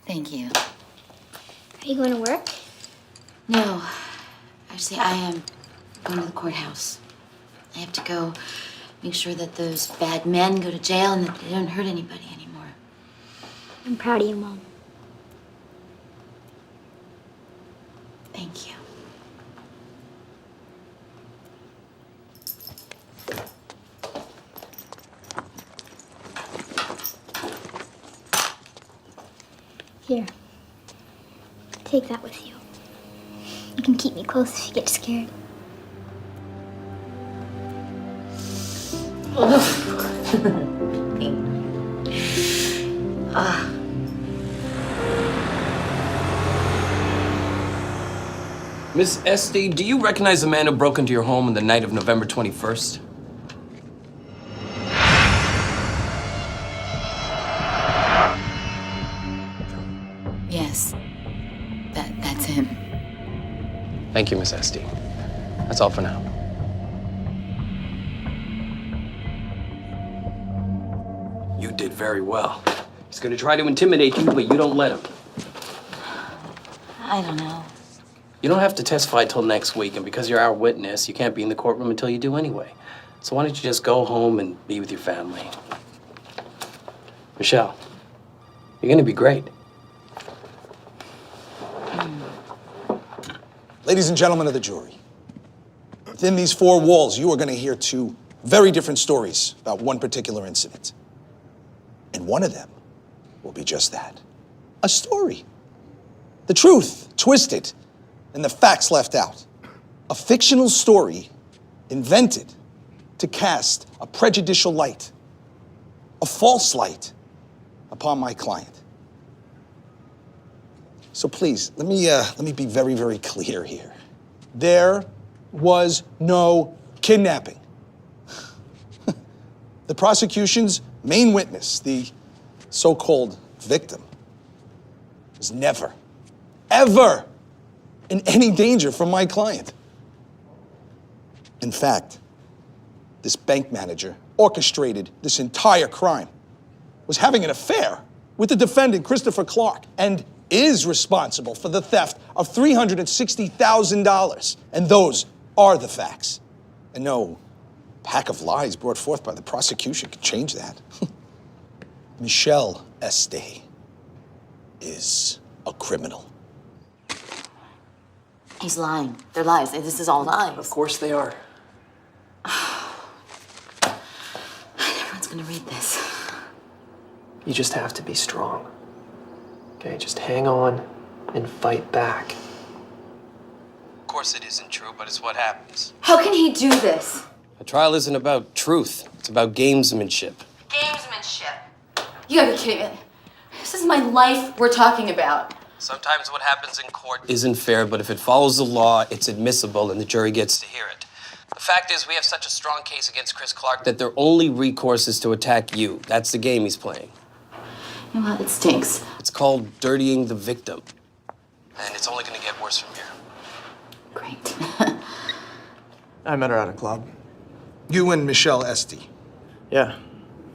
Thank you. Are you going to work? No. Actually, I am going to the courthouse. I have to go make sure that those bad men go to jail and that they don't hurt anybody anymore. I'm proud of you, Mom. Thank you. Here. Take that with you. You can keep me close if you get scared. Miss Esty, do you recognize the man who broke into your home on the night of November 21st? Yes. That's him. Thank you, Miss Esty. That's all for now. You did very well. He's gonna try to intimidate you, but you don't let him. I don't know. You don't have to testify till next week, and because you're our witness, you can't be in the courtroom until you do anyway. So why don't you just go home and be with your family? Michelle, you're gonna be great. Ladies and gentlemen of the jury, within these four walls, you are going to hear two very different stories about one particular incident. And one of them will be just that, a story. The truth twisted and the facts left out. A fictional story invented to cast a prejudicial light, a false light upon my client. So please, let me be very, very clear here. There was no kidnapping. The prosecution's main witness, the so-called victim, was never, ever in any danger from my client. In fact, this bank manager orchestrated this entire crime, was having an affair with the defendant, Christopher Clark, and is responsible for the theft of $360,000. And those are the facts. And no pack of lies brought forth by the prosecution could change that. Michelle Esty is a criminal. He's lying. They're lies. This is all lies. Of course they are. Everyone's gonna read this. You just have to be strong. Okay, just hang on and fight back. Of course it isn't true, but it's what happens. How can he do this? A trial isn't about truth. It's about gamesmanship. Gamesmanship. You gotta be kidding me. This is my life we're talking about. Sometimes what happens in court isn't fair, but if it follows the law, it's admissible and the jury gets to hear it. The fact is, we have such a strong case against Chris Clark that their only recourse is to attack you. That's the game he's playing. You know what? It stinks. It's called dirtying the victim. And it's only gonna get worse from here. Great. I met her at a club. You and Michelle Esty. Yeah.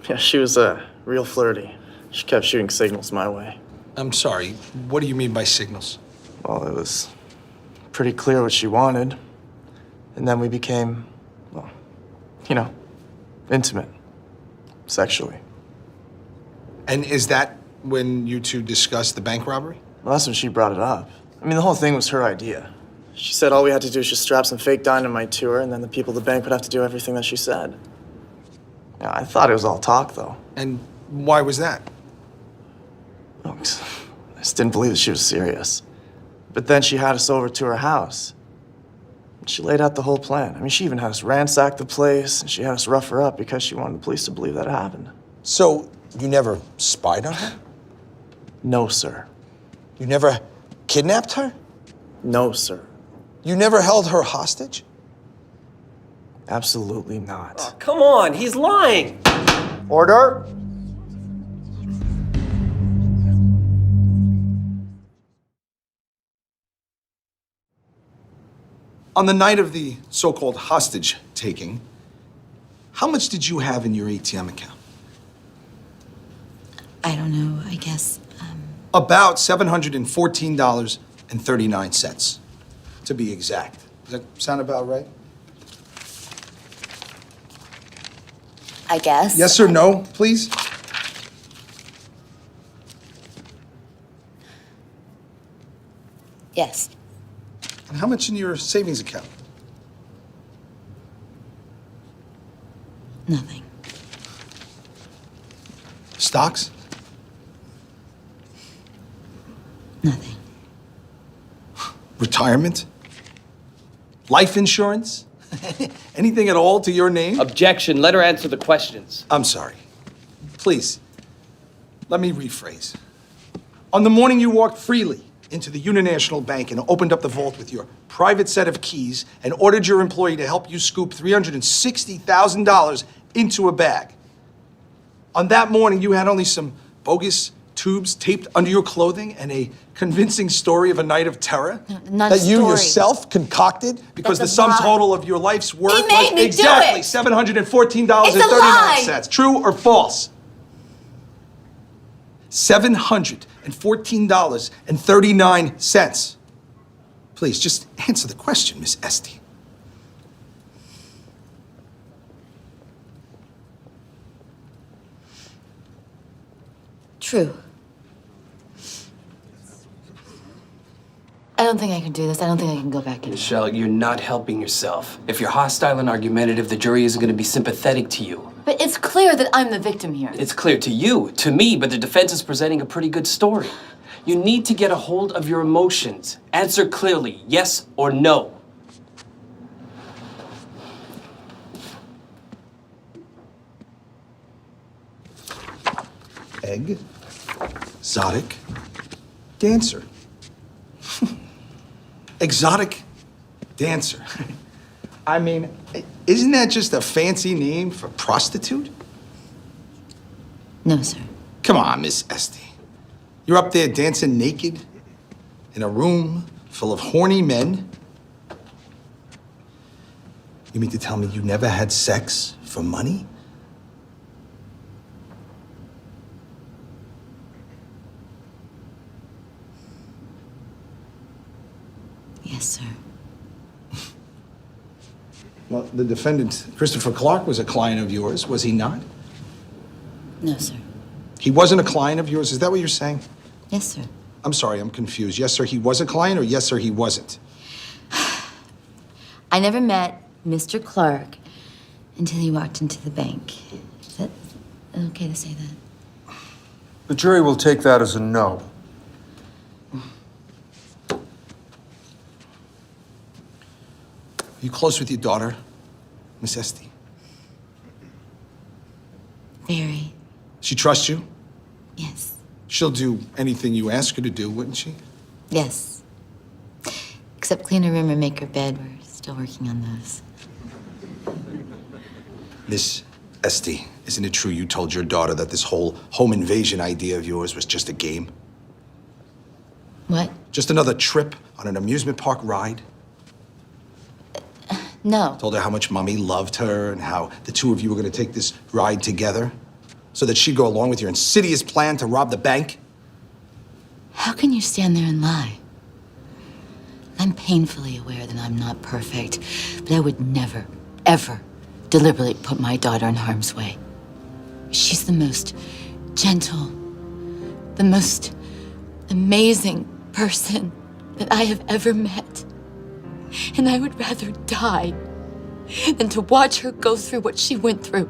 Yeah, she was real flirty. She kept shooting signals my way. I'm sorry, what do you mean by signals? Well, it was pretty clear what she wanted. And then we became, well, you know, intimate. Sexually. And is that when you two discussed the bank robbery? Well, that's when she brought it up. I mean, the whole thing was her idea. She said all we had to do was just strap some fake dynamite to her, and then the people at the bank would have to do everything that she said. Yeah, I thought it was all talk, though. And why was that? Oh, I just didn't believe that she was serious. But then she had us over to her house. She laid out the whole plan. I mean, she even had us ransack the place, and she had us rough her up because she wanted the police to believe that it happened. So, you never spied on her? No, sir. You never kidnapped her? No, sir. You never held her hostage? Absolutely not. Oh, come on, he's lying. Order. On the night of the so-called hostage taking, how much did you have in your ATM account? I don't know, I guess, About $714.39, to be exact. Does that sound about right? I guess. Yes or no, please? Yes. And how much in your savings account? Nothing. Stocks? Nothing. Retirement? Life insurance? Anything at all to your name? Objection. Let her answer the questions. I'm sorry. Please, let me rephrase. On the morning you walked freely into the Uninational Bank and opened up the vault with your private set of keys and ordered your employee to help you scoop $360,000 into a bag. On that morning, you had only some bogus tubes taped under your clothing and a convincing story of a night of terror Not that a you story. yourself concocted because That's the a sum lie. total of your life's worth He made was me do exactly it. $714.39. lie. True or false? $714.39. Please, just answer the question, Miss Esty. True. I don't think I can do this. I don't think I can go back in. Michelle, you're not helping yourself. If you're hostile and argumentative, the jury isn't going to be sympathetic to you. But it's clear that I'm the victim here. It's clear to you, to me, but the defense is presenting a pretty good story. You need to get a hold of your emotions. Answer clearly, yes or no. Exotic dancer. Exotic dancer. I mean, isn't that just a fancy name for prostitute? No, sir. Come on, Miss Esty. You're up there dancing naked in a room full of horny men. You mean to tell me you never had sex for money? Yes, sir. Well, the defendant, Christopher Clark, was a client of yours, was he not? No, sir. He wasn't a client of yours, is that what you're saying? Yes, sir. I'm sorry, I'm confused. Yes, sir, he was a client, or yes, sir, he wasn't? I never met Mr. Clark until he walked into the bank. Is that okay to say that? The jury will take that as a no. Are you close with your daughter, Miss Esty? Very. She trusts you? Yes. She'll do anything you ask her to do, wouldn't she? Yes. Except clean her room or make her bed. We're still working on those. Miss Esty, isn't it true you told your daughter that this whole home invasion idea of yours was just a game? What? Just another trip on an amusement park ride? No. Told her how much Mommy loved her and how the two of you were going to take this ride together so that she'd go along with your insidious plan to rob the bank? How can you stand there and lie? I'm painfully aware that I'm not perfect, but I would never, ever deliberately put my daughter in harm's way. She's the most gentle, the most amazing person that I have ever met. And I would rather die than to watch her go through what she went through.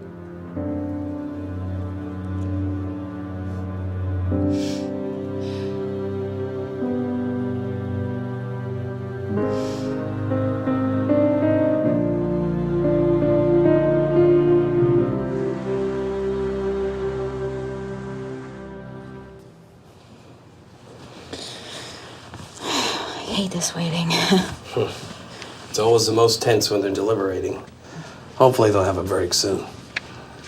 I hate this waiting. It's always the most tense when they're deliberating. Hopefully they'll have a verdict soon.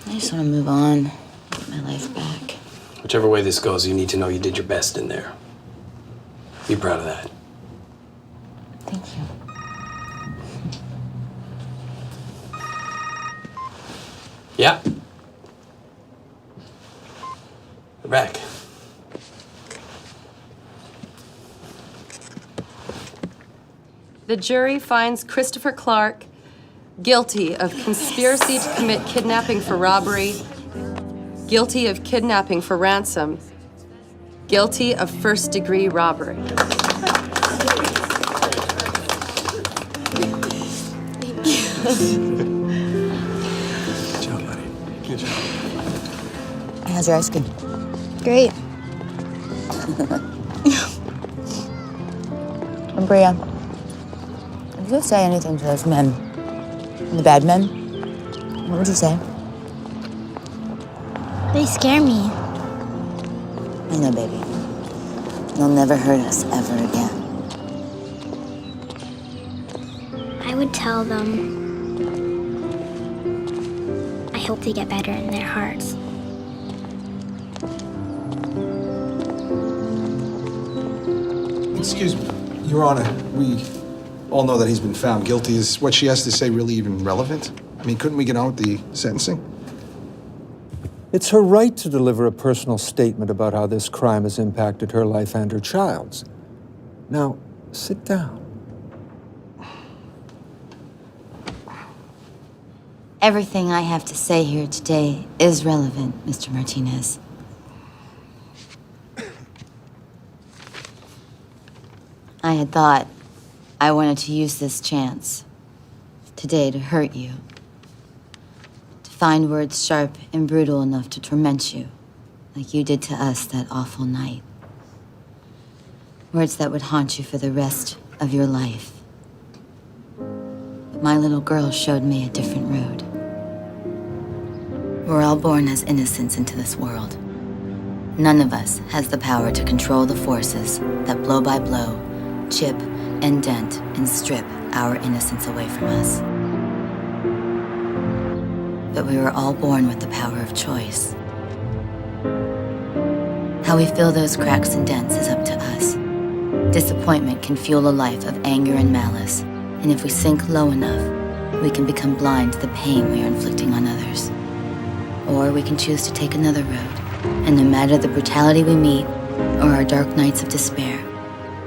I just want to move on, get my life back. Whichever way this goes, you need to know you did your best in there. Be proud of that. Thank you. Yeah. We're back. The jury finds Christopher Clark guilty of conspiracy to commit kidnapping for robbery, guilty of kidnapping for ransom, guilty of first-degree robbery. Good job, buddy. Good job. How's your ice cream? Great. And Bria, if you say anything to those men, the bad men, what would you say? They scare me. I know, baby. They'll never hurt us ever again. I would tell them I hope they get better in their hearts. Excuse me, Your Honor, we all know that he's been found guilty. Is what she has to say really even relevant? I mean, couldn't we get on with the sentencing? It's her right to deliver a personal statement about how this crime has impacted her life and her child's. Now, sit down. Everything I have to say here today is relevant, Mr. Martinez. I had thought I wanted to use this chance today to hurt you. To find words sharp and brutal enough to torment you, like you did to us that awful night. Words that would haunt you for the rest of your life. But my little girl showed me a different road. We're all born as innocents into this world. None of us has the power to control the forces that blow by blow chip and dent and strip our innocence away from us. But we were all born with the power of choice. How we fill those cracks and dents is up to us. Disappointment can fuel a life of anger and malice, and if we sink low enough, we can become blind to the pain we are inflicting on others. Or we can choose to take another road, and no matter the brutality we meet or our dark nights of despair,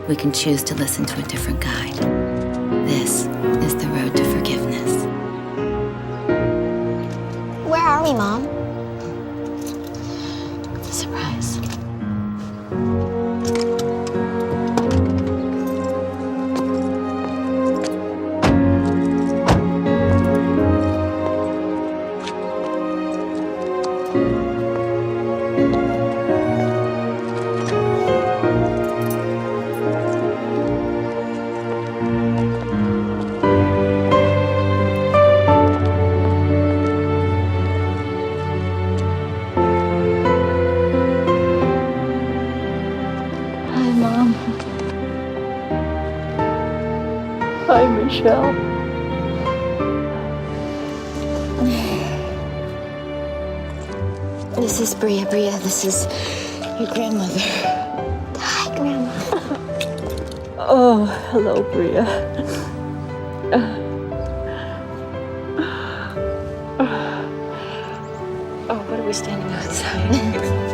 we can choose to listen to a different guide. This is the road to forgiveness. Where are we, Mom? Surprise. Hi, Mom. Hi, Michelle. This is Bria. Bria, this is your grandmother. Hi, Grandma. Oh, hello, Bria. standing outside.